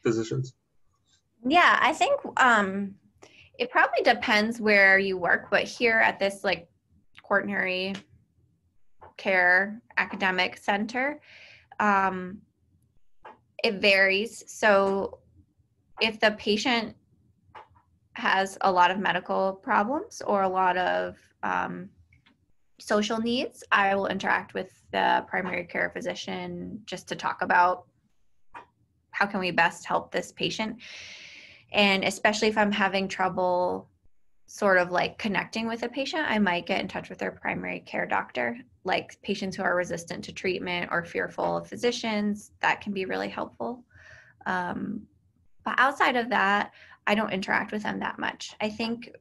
[SPEAKER 2] physicians?
[SPEAKER 1] Yeah, I think it probably depends where you work, but here at this like quaternary care academic center, it varies. So if the patient has a lot of medical problems or a lot of social needs, I will interact with the primary care physician just to talk about how can we best help this patient. And especially if I'm having trouble sort of like connecting with a patient, I might get in touch with their primary care doctor. Like patients who are resistant to treatment or fearful of physicians, that can be really helpful. But outside of that, I don't interact with them that much. I think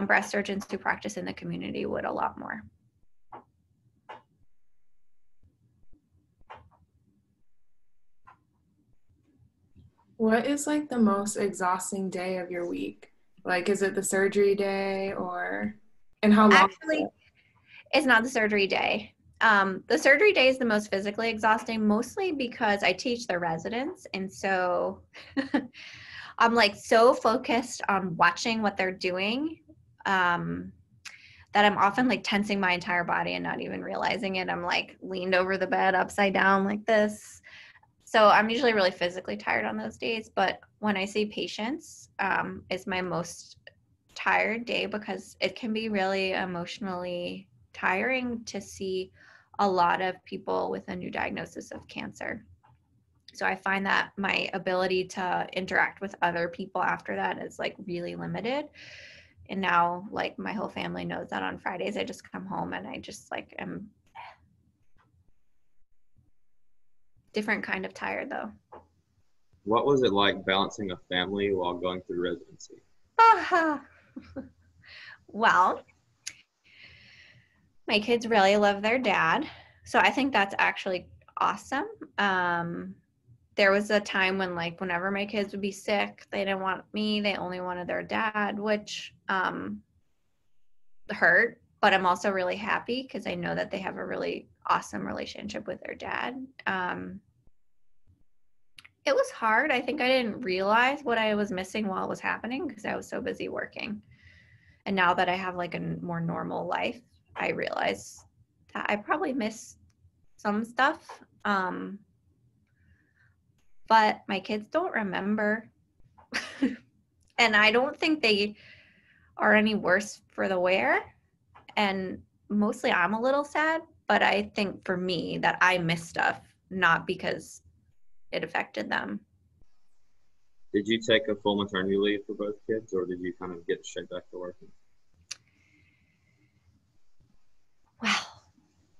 [SPEAKER 1] breast surgeons who practice in the community would a lot more.
[SPEAKER 6] What is like the most exhausting day of your week? Like, is it the surgery day and how long?
[SPEAKER 1] Actually, it's not the surgery day. The surgery day is the most physically exhausting, mostly because I teach the residents. And so I'm like so focused on watching what they're doing that I'm often like tensing my entire body and not even realizing it. I'm like leaned over the bed upside down like this. So I'm usually really physically tired on those days. But when I see patients, it's my most tired day because it can be really emotionally tiring to see a lot of people with a new diagnosis of cancer. So I find that my ability to interact with other people after that is like really limited. And now like my whole family knows that on Fridays I just come home and I just like am different kind of tired though.
[SPEAKER 4] What was it like balancing a family while going through residency?
[SPEAKER 1] Well, my kids really love their dad. So I think that's actually awesome. There was a time when like whenever my kids would be sick, they didn't want me. They only wanted their dad, which hurt. But I'm also really happy because I know that they have a really awesome relationship with their dad. It was hard. I think I didn't realize what I was missing while it was happening because I was so busy working. And now that I have like a more normal life, I realize that I probably missed some stuff. But my kids don't remember. And I don't think they are any worse for the wear. And mostly I'm a little sad, but I think for me that I missed stuff, not because it affected them.
[SPEAKER 4] Did you take a full maternity leave for both kids, or did you kind of get straight back to working?
[SPEAKER 1] Well,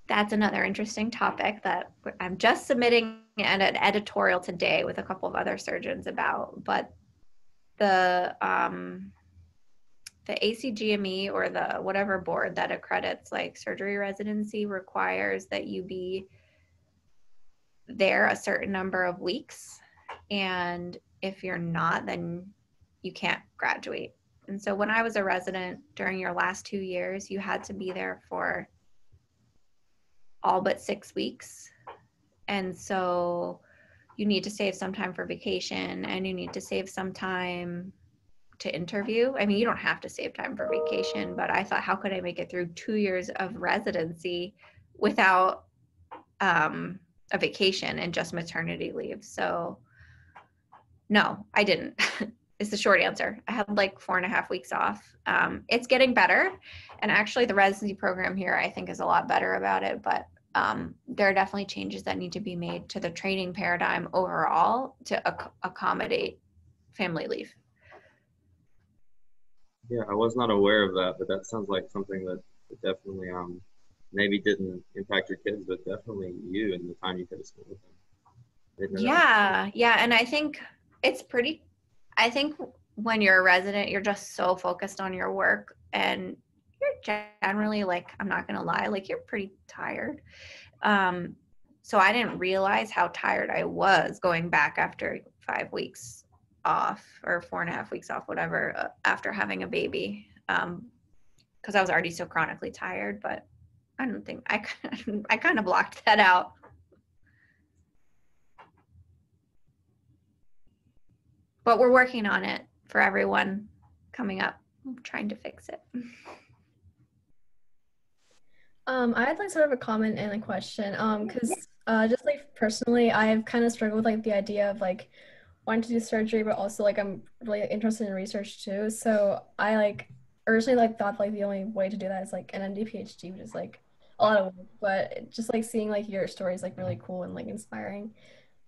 [SPEAKER 1] that's another interesting topic that I'm just submitting an editorial today with a couple of other surgeons about. But the ACGME or the whatever board that accredits like surgery residency requires that you be there a certain number of weeks. And if you're not, then you can't graduate. And so when I was a resident during your last 2 years, you had to be there for all but 6 weeks. And so you need to save some time for vacation and you need to save some time to interview. I mean, you don't have to save time for vacation, but I thought, how could I make it through 2 years of residency without a vacation and just maternity leave? So no, I didn't. Is the short answer. I had like 4.5 weeks off. It's getting better. And actually the residency program here, I think is a lot better about it, but there are definitely changes that need to be made to the training paradigm overall to accommodate family leave.
[SPEAKER 4] Yeah, I was not aware of that, but that sounds like something that definitely maybe didn't impact your kids, but definitely you and the time you could have spent with them.
[SPEAKER 1] Yeah. And I think I think when you're a resident, you're just so focused on your work and you're generally like, I'm not going to lie, like you're pretty tired. So I didn't realize how tired I was going back after 5 weeks off or 4.5 weeks off, whatever, after having a baby. Because I was already so chronically tired, but I don't think, I kind of blocked that out. But we're working on it for everyone coming up. I'm trying to fix it.
[SPEAKER 8] I had like sort of a comment and a question. Because just like personally, I've kind of struggled with like the idea of like wanting to do surgery, but also like I'm really interested in research too. So I like originally like thought like the only way to do that is like an MD PhD, which is like a lot of work. But just like seeing like your story is like really cool and like inspiring.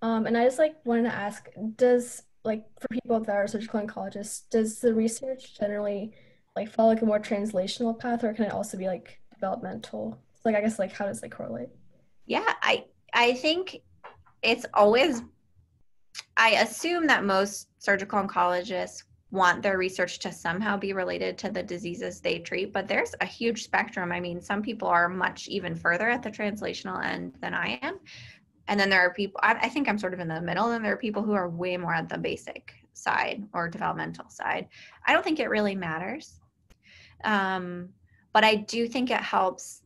[SPEAKER 8] And I just like wanted to ask, does like for people that are surgical oncologists, does the research generally like follow like a more translational path, or can it also be like developmental? So, like I guess like how does it correlate?
[SPEAKER 1] Yeah, I think it's always, I assume that most surgical oncologists want their research to somehow be related to the diseases they treat, but there's a huge spectrum. I mean, some people are much even further at the translational end than I am. And then there are people, I think I'm sort of in the middle, and there are people who are way more at the basic side or developmental side. I don't think it really matters. But I do think it helps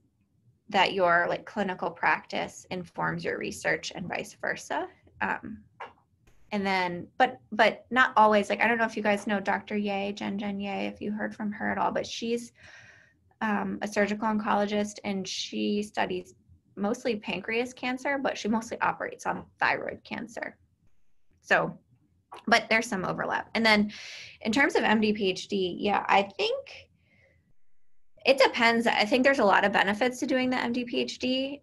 [SPEAKER 1] that your like clinical practice informs your research and vice versa. And then, but not always. Like, I don't know if you guys know Dr. Ye, Jen Ye, if you heard from her at all, but she's a surgical oncologist, and she studies mostly pancreas cancer, but she mostly operates on thyroid cancer. So, but there's some overlap. And then in terms of MD PhD, yeah, I think it depends. I think there's a lot of benefits to doing the MD PhD.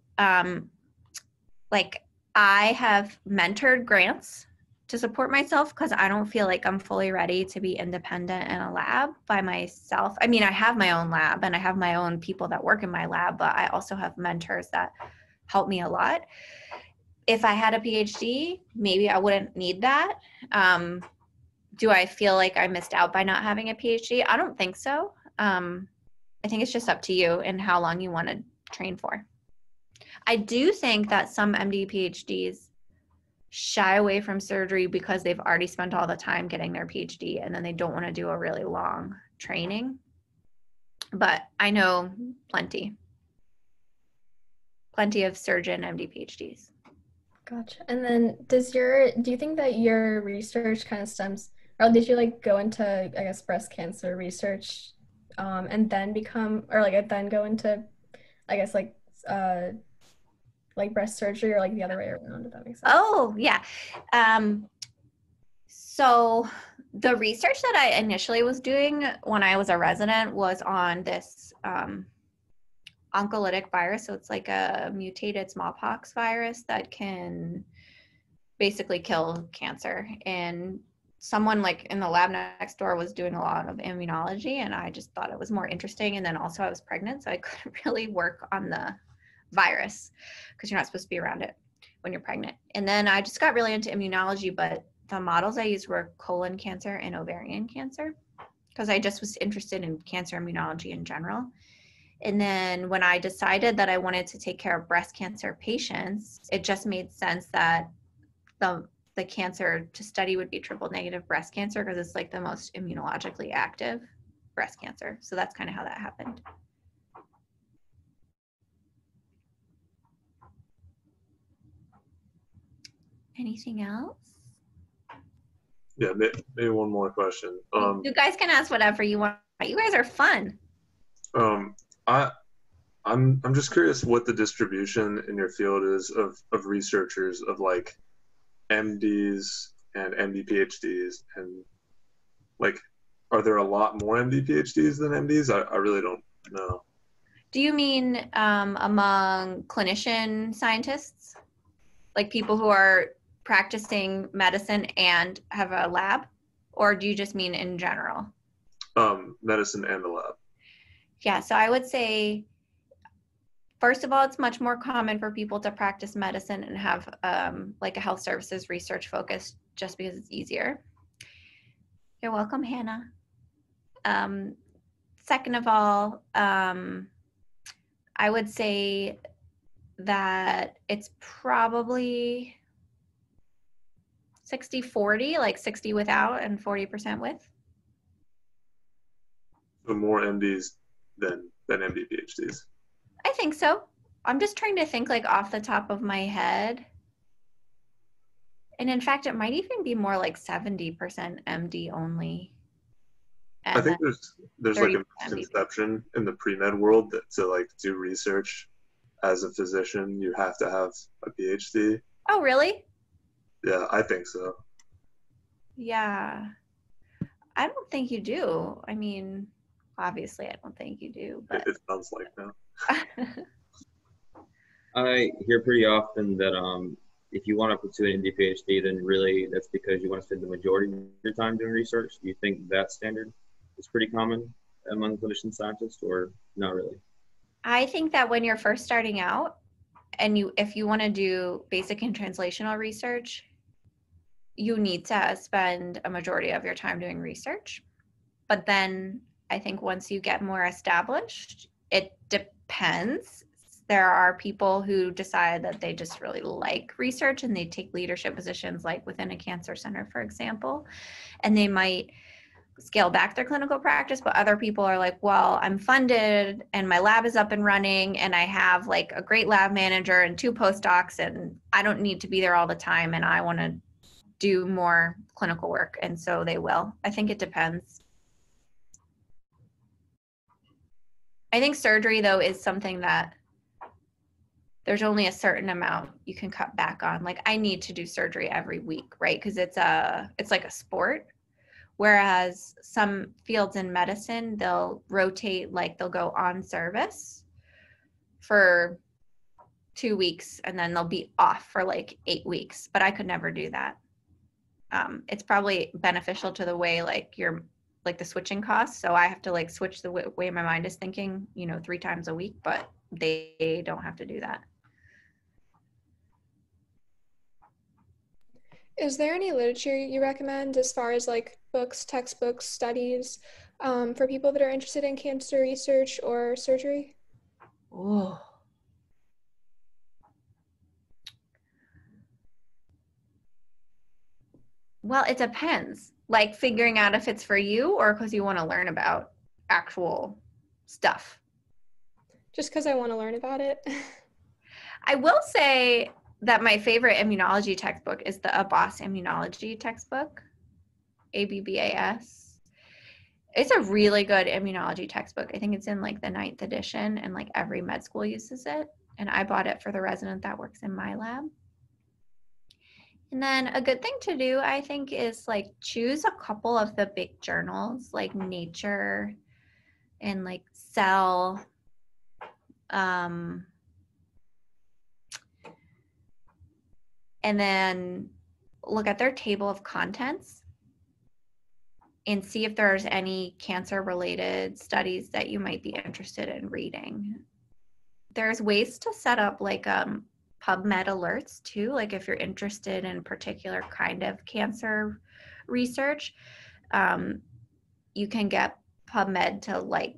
[SPEAKER 1] Like I have mentored grants to support myself because I don't feel like I'm fully ready to be independent in a lab by myself. I mean, I have my own lab and I have my own people that work in my lab, but I also have mentors that help me a lot. If I had a PhD, maybe I wouldn't need that. Do I feel like I missed out by not having a PhD? I don't think so. I think it's just up to you and how long you want to train for. I do think that some MD PhDs shy away from surgery because they've already spent all the time getting their PhD, and then they don't want to do a really long training. But I know plenty of surgeon MD PhDs.
[SPEAKER 8] Gotcha. And then do you think that your research kind of stems, or did you like go into, I guess, breast cancer research and then then go into, I guess, like breast surgery, or like the other way around, if that makes sense?
[SPEAKER 1] Oh, yeah. So the research that I initially was doing when I was a resident was on this oncolytic virus. So it's like a mutated smallpox virus that can basically kill cancer. And someone like in the lab next door was doing a lot of immunology, and I just thought it was more interesting. And then also I was pregnant, so I couldn't really work on the virus because you're not supposed to be around it when you're pregnant. And then I just got really into immunology, but the models I used were colon cancer and ovarian cancer because I just was interested in cancer immunology in general. And then when I decided that I wanted to take care of breast cancer patients, it just made sense that the cancer to study would be triple negative breast cancer because it's like the most immunologically active breast cancer. So that's kind of how that happened. Anything else?
[SPEAKER 2] Yeah, maybe one more question.
[SPEAKER 1] You guys can ask whatever you want. You guys are fun.
[SPEAKER 2] I'm just curious what the distribution in your field is of researchers of like MDs and MD PhDs, and like, are there a lot more MD PhDs than MDs? I really don't know.
[SPEAKER 1] Do you mean among clinician scientists, like people who are practicing medicine and have a lab, or do you just mean in general?
[SPEAKER 2] Medicine and the lab.
[SPEAKER 1] Yeah, so I would say, first of all, it's much more common for people to practice medicine and have like a health services research focus just because it's easier. You're welcome, Hannah. Second of all, I would say that it's probably 60-40, like 60 without and 40% with.
[SPEAKER 2] So more MDs than MD PhDs.
[SPEAKER 1] I think so. I'm just trying to think like off the top of my head. And in fact, it might even be more like 70% MD only.
[SPEAKER 2] I think there's like a
[SPEAKER 1] 30%
[SPEAKER 2] misconception in the pre-med world that to like do research as a physician, you have to have a PhD.
[SPEAKER 1] Oh, really?
[SPEAKER 2] Yeah, I think so.
[SPEAKER 1] Yeah. I don't think you do. I mean, obviously, I don't think you do, but
[SPEAKER 2] It sounds like no.
[SPEAKER 4] I hear pretty often that if you want to pursue an MD PhD, then really that's because you want to spend the majority of your time doing research. Do you think that standard is pretty common among clinician scientists, or not really?
[SPEAKER 1] I think that when you're first starting out, and if you want to do basic and translational research, you need to spend a majority of your time doing research. But then I think once you get more established, it depends. There are people who decide that they just really like research and they take leadership positions, like within a cancer center, for example, and they might scale back their clinical practice. But other people are like, well, I'm funded and my lab is up and running and I have like a great lab manager and 2 postdocs and I don't need to be there all the time and I want to do more clinical work. And so they will. I think it depends. I think surgery, though, is something that there's only a certain amount you can cut back on. Like I need to do surgery every week, right? Because it's like a sport. Whereas some fields in medicine, they'll rotate, like they'll go on service for 2 weeks and then they'll be off for like 8 weeks. But I could never do that. It's probably beneficial to the way like the switching costs. So I have to like switch the way my mind is thinking, 3 times a week, but they don't have to do that.
[SPEAKER 3] Is there any literature you recommend as far as like books, textbooks, studies for people that are interested in cancer research or surgery?
[SPEAKER 1] Oh. Well, it depends. Like figuring out if it's for you or because you want to learn about actual stuff.
[SPEAKER 3] Just because I want to learn about it.
[SPEAKER 1] I will say that my favorite immunology textbook is the Abbas immunology textbook, ABBAS. It's a really good immunology textbook. I think it's in like the 9th edition and like every med school uses it. And I bought it for the resident that works in my lab. And then a good thing to do, I think, is like choose a couple of the big journals like Nature and like Cell. And then look at their table of contents and see if there's any cancer-related studies that you might be interested in reading. There's ways to set up like PubMed alerts too, like if you're interested in a particular kind of cancer research, you can get PubMed to like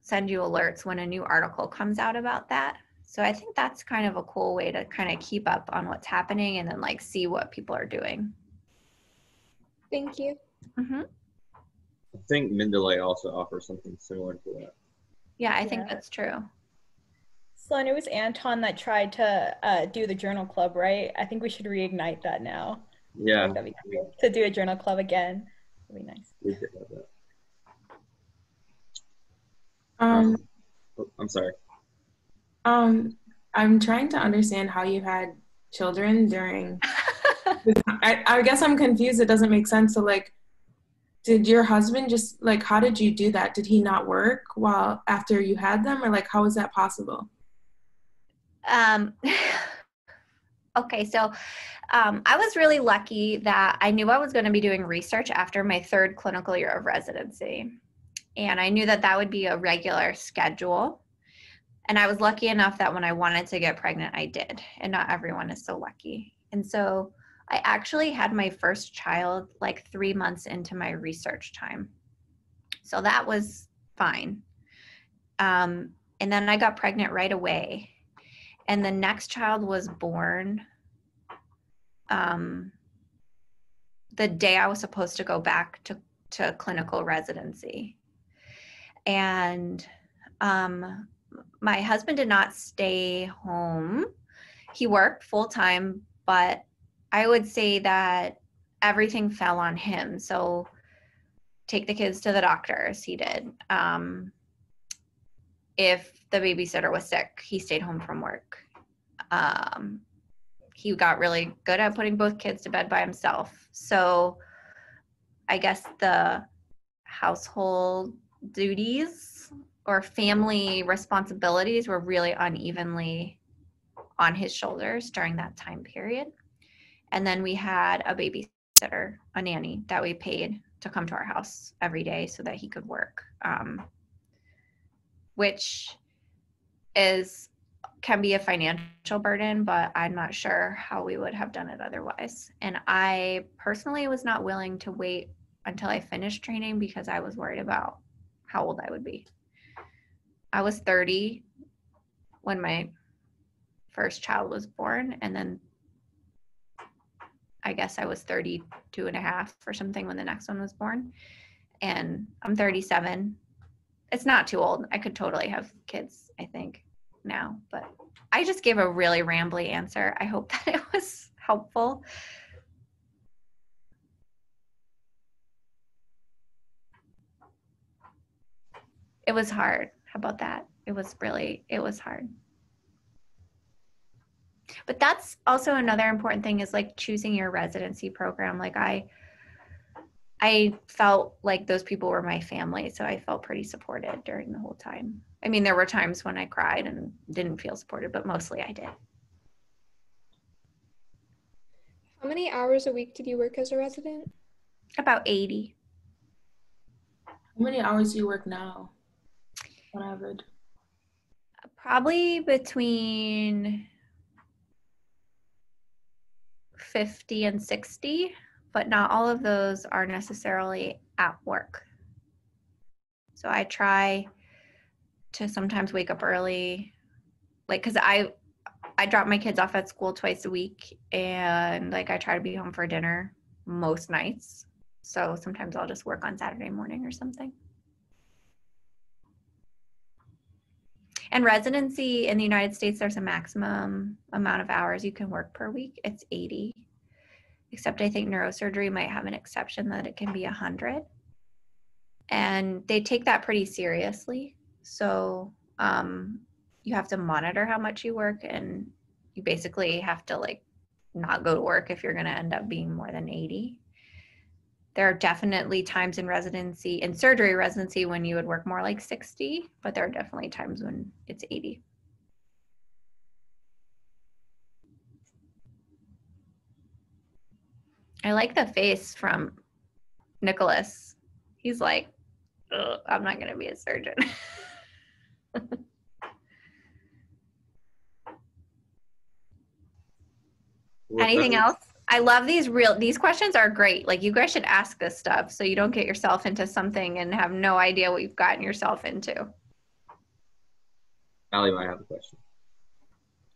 [SPEAKER 1] send you alerts when a new article comes out about that. So I think that's kind of a cool way to kind of keep up on what's happening and then like see what people are doing.
[SPEAKER 3] Thank you.
[SPEAKER 1] Mm-hmm.
[SPEAKER 4] I think Mendeley also offers something similar to that.
[SPEAKER 1] Yeah, I think that's true.
[SPEAKER 5] Sloan, it was Anton that tried to do the journal club, right? I think we should reignite that now.
[SPEAKER 4] Yeah.
[SPEAKER 5] That'd be cool to do a journal club again. That'd be nice.
[SPEAKER 4] We could have that. I'm sorry.
[SPEAKER 6] I'm trying to understand how you had children during. I guess I'm confused. It doesn't make sense. So like, did your husband just like, how did you do that? Did he not work after you had them, or like, how is that possible?
[SPEAKER 1] Okay, so I was really lucky that I knew I was going to be doing research after my 3rd clinical year of residency. And I knew that that would be a regular schedule. And I was lucky enough that when I wanted to get pregnant, I did. And not everyone is so lucky. And so I actually had my first child like 3 months into my research time. So that was fine. And then I got pregnant right away. And the next child was born the day I was supposed to go back to clinical residency. And my husband did not stay home. He worked full time, but I would say that everything fell on him. So take the kids to the doctors, he did. If the babysitter was sick, he stayed home from work. He got really good at putting both kids to bed by himself. So I guess the household duties or family responsibilities were really unevenly on his shoulders during that time period. And then we had a babysitter, a nanny that we paid to come to our house every day so that he could work, which can be a financial burden, but I'm not sure how we would have done it otherwise. And I personally was not willing to wait until I finished training because I was worried about how old I would be. I was 30 when my first child was born, and then I guess I was 32 and a half or something when the next one was born. And I'm 37. It's not too old. I could totally have kids, I think, now, but I just gave a really rambly answer. I hope that it was helpful. It was hard. How about that? It was hard. But that's also another important thing is like choosing your residency program. Like I felt like those people were my family, so I felt pretty supported during the whole time. I mean, there were times when I cried and didn't feel supported, but mostly I did.
[SPEAKER 3] How many hours a week did you work as a resident?
[SPEAKER 1] About 80.
[SPEAKER 6] How many hours do you work now on average?
[SPEAKER 1] Probably between 50 and 60, but not all of those are necessarily at work. So I try to sometimes wake up early, like, cause I drop my kids off at school twice a week, and like I try to be home for dinner most nights. So sometimes I'll just work on Saturday morning or something. And residency in the United States, there's a maximum amount of hours you can work per week. It's 80. Except I think neurosurgery might have an exception that it can be 100. And they take that pretty seriously. So you have to monitor how much you work, and you basically have to like not go to work if you're going to end up being more than 80. There are definitely times in residency, in surgery residency, when you would work more like 60, but there are definitely times when it's 80. I like the face from Nicholas. He's like, I'm not going to be a surgeon. Anything else? I love these questions are great. Like, you guys should ask this stuff so you don't get yourself into something and have no idea what you've gotten yourself into.
[SPEAKER 4] Allie might have a question.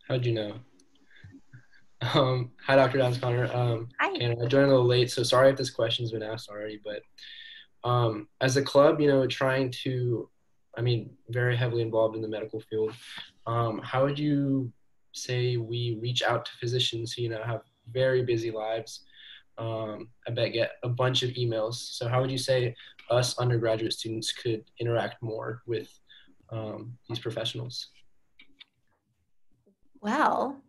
[SPEAKER 9] How'd you know? Hi, Dr. Downs Connor.
[SPEAKER 1] Hi.
[SPEAKER 9] And I joined a little late, so sorry if this question's been asked already, but as a club, trying to, very heavily involved in the medical field, how would you say we reach out to physicians who, have very busy lives? I bet get a bunch of emails. So how would you say us undergraduate students could interact more with these professionals?
[SPEAKER 1] Well,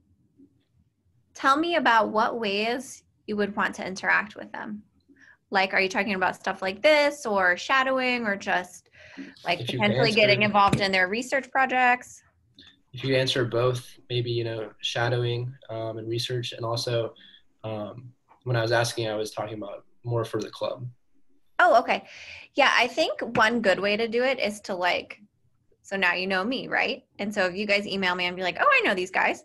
[SPEAKER 1] tell me about what ways you would want to interact with them. Like, are you talking about stuff like this, or shadowing, or just like potentially getting involved in their research projects?
[SPEAKER 9] If you answer both, maybe, shadowing and research. And also, when I was asking, I was talking about more for the club.
[SPEAKER 1] Oh, okay. Yeah, I think one good way to do it is to like, so now you know me, right? And so if you guys email me and be like, oh, I know these guys,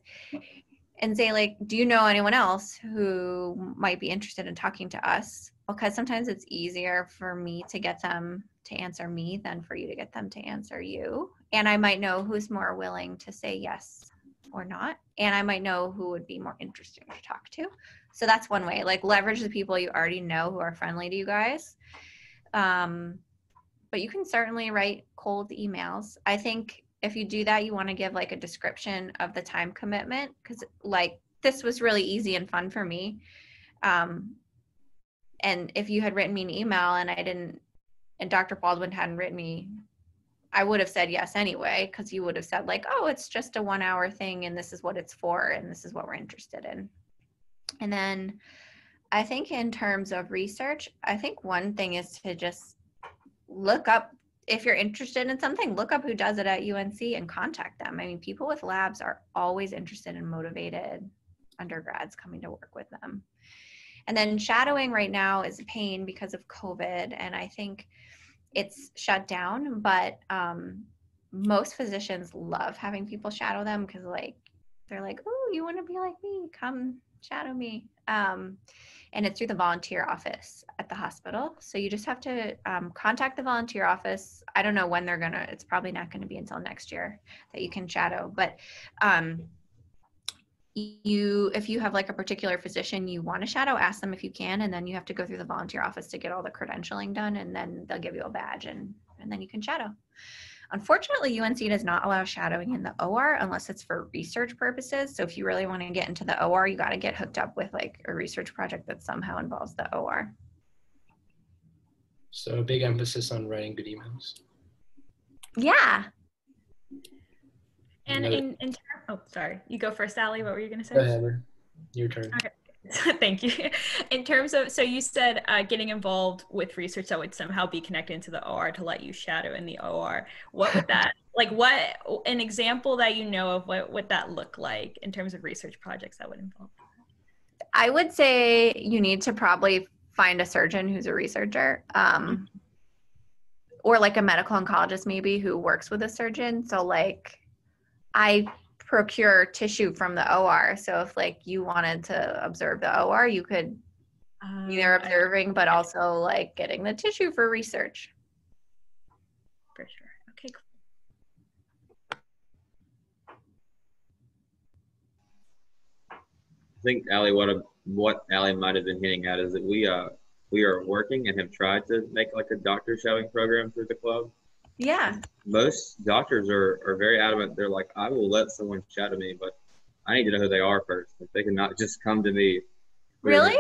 [SPEAKER 1] and say like, do you know anyone else who might be interested in talking to us? Because sometimes it's easier for me to get them to answer me than for you to get them to answer you. And I might know who's more willing to say yes or not. And I might know who would be more interesting to talk to. So that's one way, like leverage the people you already know who are friendly to you guys. But you can certainly write cold emails. I think if you do that, you want to give like a description of the time commitment, because like this was really easy and fun for me. And if you had written me an email and I didn't, and Dr. Baldwin hadn't written me, I would have said yes anyway, because you would have said like, oh, it's just a 1 hour thing and this is what it's for and this is what we're interested in. And then I think in terms of research, I think one thing is to just look up, if you're interested in something, look up who does it at UNC and contact them. I mean, people with labs are always interested and motivated undergrads coming to work with them. And then shadowing right now is a pain because of COVID, and I think it's shut down, but most physicians love having people shadow them because like they're like, oh, you want to be like me? Come shadow me. And it's through the volunteer office at the hospital. So you just have to contact the volunteer office. I don't know when it's probably not going to be until next year that you can shadow, but if you have like a particular physician you want to shadow, ask them if you can, and then you have to go through the volunteer office to get all the credentialing done, and then they'll give you a badge and then you can shadow. Unfortunately, UNC does not allow shadowing in the OR unless it's for research purposes. So if you really want to get into the OR, you got to get hooked up with like a research project that somehow involves the OR.
[SPEAKER 9] So a big emphasis on writing good emails.
[SPEAKER 1] Yeah.
[SPEAKER 5] And in oh, sorry. You go first, Allie. What were you going to say?
[SPEAKER 9] Go ahead. Your turn.
[SPEAKER 5] Okay. Thank you. In terms of, so you said getting involved with research that would somehow be connected into the OR to let you shadow in the OR. What would that, like what, an example that you know of, what would that look like in terms of research projects that would involve?
[SPEAKER 1] I would say you need to probably find a surgeon who's a researcher, or like a medical oncologist maybe who works with a surgeon. So like I procure tissue from the OR. So if like you wanted to observe the OR, you could be there observing, but also like getting the tissue for research.
[SPEAKER 5] For sure. Okay, cool.
[SPEAKER 4] I think Allie, what Allie might have been hinting at is that we are working and have tried to make like a doctor shadowing program through the club.
[SPEAKER 1] Yeah.
[SPEAKER 4] Most doctors are very adamant. They're like, I will let someone shadow me, but I need to know who they are first. Like, they cannot just come to me.
[SPEAKER 1] Really?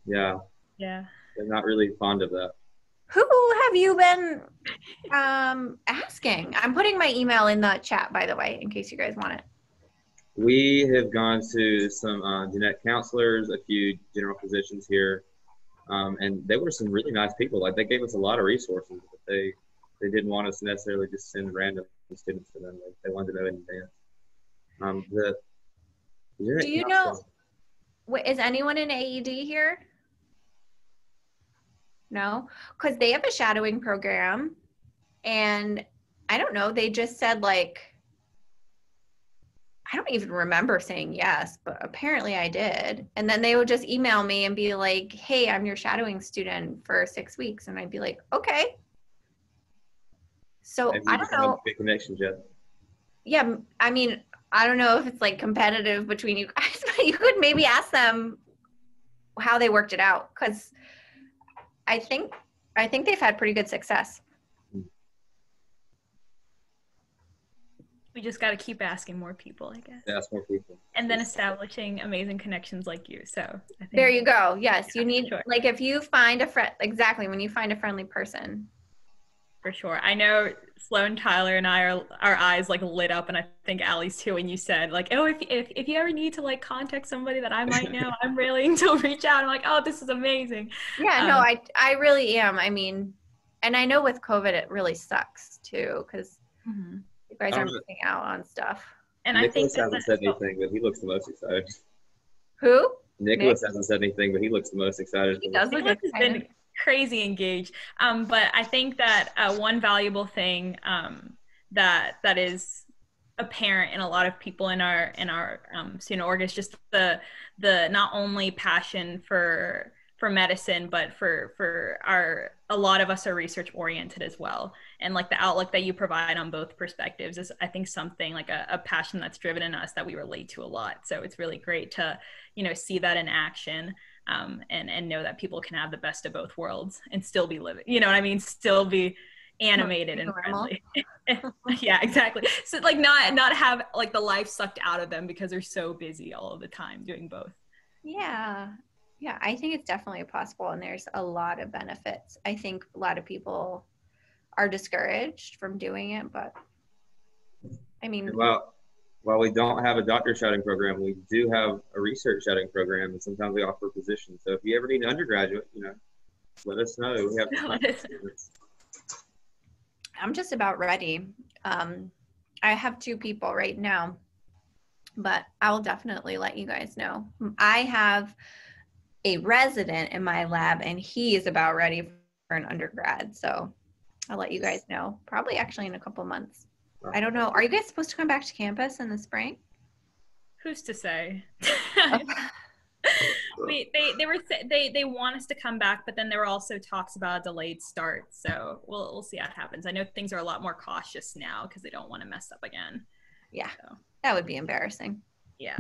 [SPEAKER 4] Yeah.
[SPEAKER 5] Yeah.
[SPEAKER 4] They're not really fond of that.
[SPEAKER 1] Who have you been asking? I'm putting my email in the chat, by the way, in case you guys want it.
[SPEAKER 4] We have gone to some genetic counselors, a few general physicians here, and they were some really nice people. Like they gave us a lot of resources, but they didn't want us to necessarily just send random students to them. They wanted to know in advance.
[SPEAKER 1] Do you know, is anyone in AED here? No? Because they have a shadowing program, and I don't know, they just said like, I don't even remember saying yes, but apparently I did. And then they would just email me and be like, hey, I'm your shadowing student for 6 weeks. And I'd be like, okay. So I don't know.
[SPEAKER 4] Good connections yet?
[SPEAKER 1] Yeah, I mean, I don't know if it's like competitive between you guys, but you could maybe ask them how they worked it out, because I think they've had pretty good success.
[SPEAKER 5] We just got to keep asking more people, I guess.
[SPEAKER 4] Ask more people.
[SPEAKER 5] And then establishing amazing connections like you. So I think
[SPEAKER 1] there you go. Yes, you need,
[SPEAKER 5] sure.
[SPEAKER 1] Like if you find a friend, exactly, when you find a friendly person.
[SPEAKER 5] For sure. I know Sloan, Tyler, and I our eyes like lit up, and I think Allie's too, when you said like, oh, if you ever need to like contact somebody that I might know, I'm willing to reach out. I'm like, oh, this is amazing.
[SPEAKER 1] Yeah, no, I really am. I mean, and I know with COVID it really sucks too, because you guys are missing out on stuff.
[SPEAKER 5] And
[SPEAKER 4] Nicholas
[SPEAKER 5] I think
[SPEAKER 4] hasn't said anything, but he looks the most excited.
[SPEAKER 1] Who?
[SPEAKER 4] Nicholas hasn't said anything, but he looks the most excited.
[SPEAKER 1] He does look excited.
[SPEAKER 5] Crazy engaged. But I think that one valuable thing that is apparent in a lot of people in our student org is just the not only passion for medicine, but for a lot of us are research oriented as well. And like the outlook that you provide on both perspectives is, I think, something like a passion that's driven in us that we relate to a lot. So it's really great to, see that in action. And know that people can have the best of both worlds and still be living, you know what I mean? Still be
[SPEAKER 10] animated and
[SPEAKER 1] Normal.
[SPEAKER 10] friendly. Yeah, exactly. So like not have like the life sucked out of them because they're so busy all of the time doing both.
[SPEAKER 1] Yeah. Yeah, I think it's definitely possible, and there's a lot of benefits. I think a lot of people are discouraged from doing it, but I mean,
[SPEAKER 4] While we don't have a doctor shadowing program, we do have a research shadowing program, and sometimes we offer positions. So if you ever need an undergraduate, let us know. We have
[SPEAKER 1] I'm just about ready. I have 2 people right now, but I'll definitely let you guys know. I have a resident in my lab, and he is about ready for an undergrad. So I'll let you guys know, probably actually in a couple months. I don't know. Are you guys supposed to come back to campus in the spring?
[SPEAKER 10] Who's to say? They want us to come back, but then there were also talks about a delayed start. So we'll see how it happens. I know things are a lot more cautious now because they don't want to mess up again.
[SPEAKER 1] Yeah, so that would be embarrassing.
[SPEAKER 10] Yeah.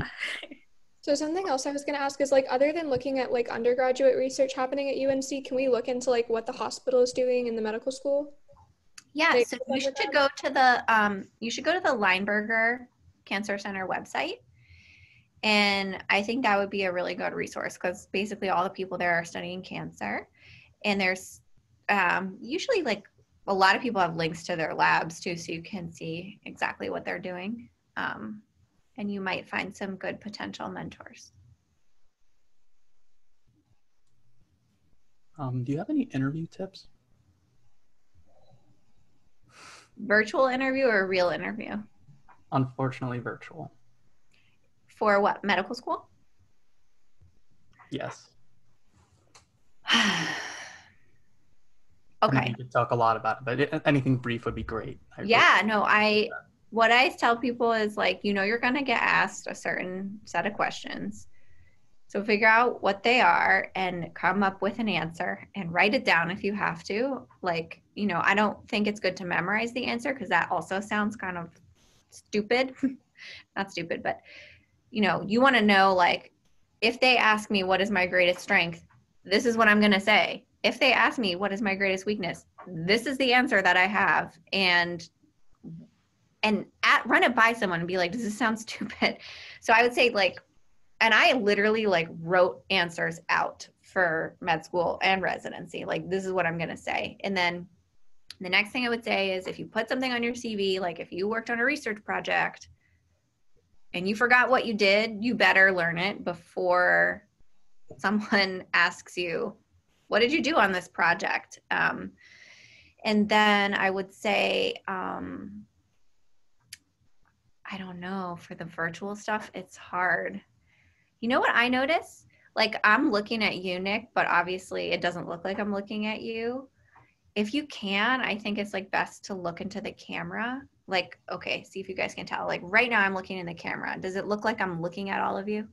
[SPEAKER 3] So something else I was going to ask is, like, other than looking at like undergraduate research happening at UNC, can we look into like what the hospital is doing in the medical school?
[SPEAKER 1] Yeah,
[SPEAKER 3] Like,
[SPEAKER 1] so you should go to the Lineberger Cancer Center website. And I think that would be a really good resource because basically all the people there are studying cancer. And there's usually like a lot of people have links to their labs too, so you can see exactly what they're doing. And you might find some good potential mentors.
[SPEAKER 7] Do you have any interview tips?
[SPEAKER 1] Virtual interview or real interview?
[SPEAKER 7] Unfortunately, virtual.
[SPEAKER 1] For what, medical school?
[SPEAKER 7] Yes.
[SPEAKER 1] Okay.
[SPEAKER 7] I know you could talk a lot about it, but anything brief would be great.
[SPEAKER 1] What I tell people is, like, you're going to get asked a certain set of questions. So figure out what they are and come up with an answer and write it down if you have to. Like, I don't think it's good to memorize the answer because that also sounds kind of stupid. Not stupid, but you want to know, like, if they ask me what is my greatest strength, this is what I'm going to say. If they ask me what is my greatest weakness, this is the answer that I have. And run it by someone and be like, does this sound stupid? So I would say, like, and I literally like wrote answers out for med school and residency. Like, this is what I'm going to say. And then the next thing I would say is, if you put something on your CV, like if you worked on a research project and you forgot what you did, you better learn it before someone asks you, what did you do on this project? And then I would say, I don't know, for the virtual stuff, it's hard. You know what I notice? Like, I'm looking at you, Nick, but obviously it doesn't look like I'm looking at you. If you can, I think it's like best to look into the camera. Like, okay, see if you guys can tell. Like right now I'm looking in the camera. Does it look like I'm looking at all of you?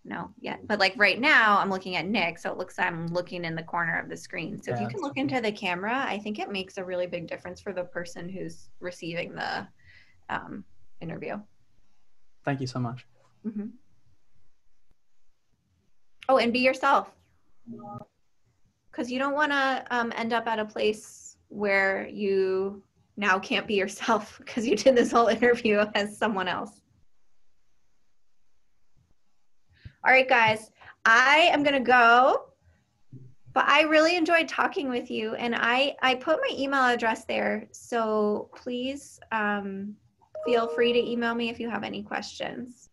[SPEAKER 1] No, yet. But like right now I'm looking at Nick, so it looks like I'm looking in the corner of the screen. So if you can look into the camera, I think it makes a really big difference for the person who's receiving the interview.
[SPEAKER 7] Thank you so much.
[SPEAKER 1] Mm-hmm. Oh, and be yourself. Because you don't want to end up at a place where you now can't be yourself because you did this whole interview as someone else. All right, guys, I am going to go, but I really enjoyed talking with you, and I put my email address there, so please feel free to email me if you have any questions.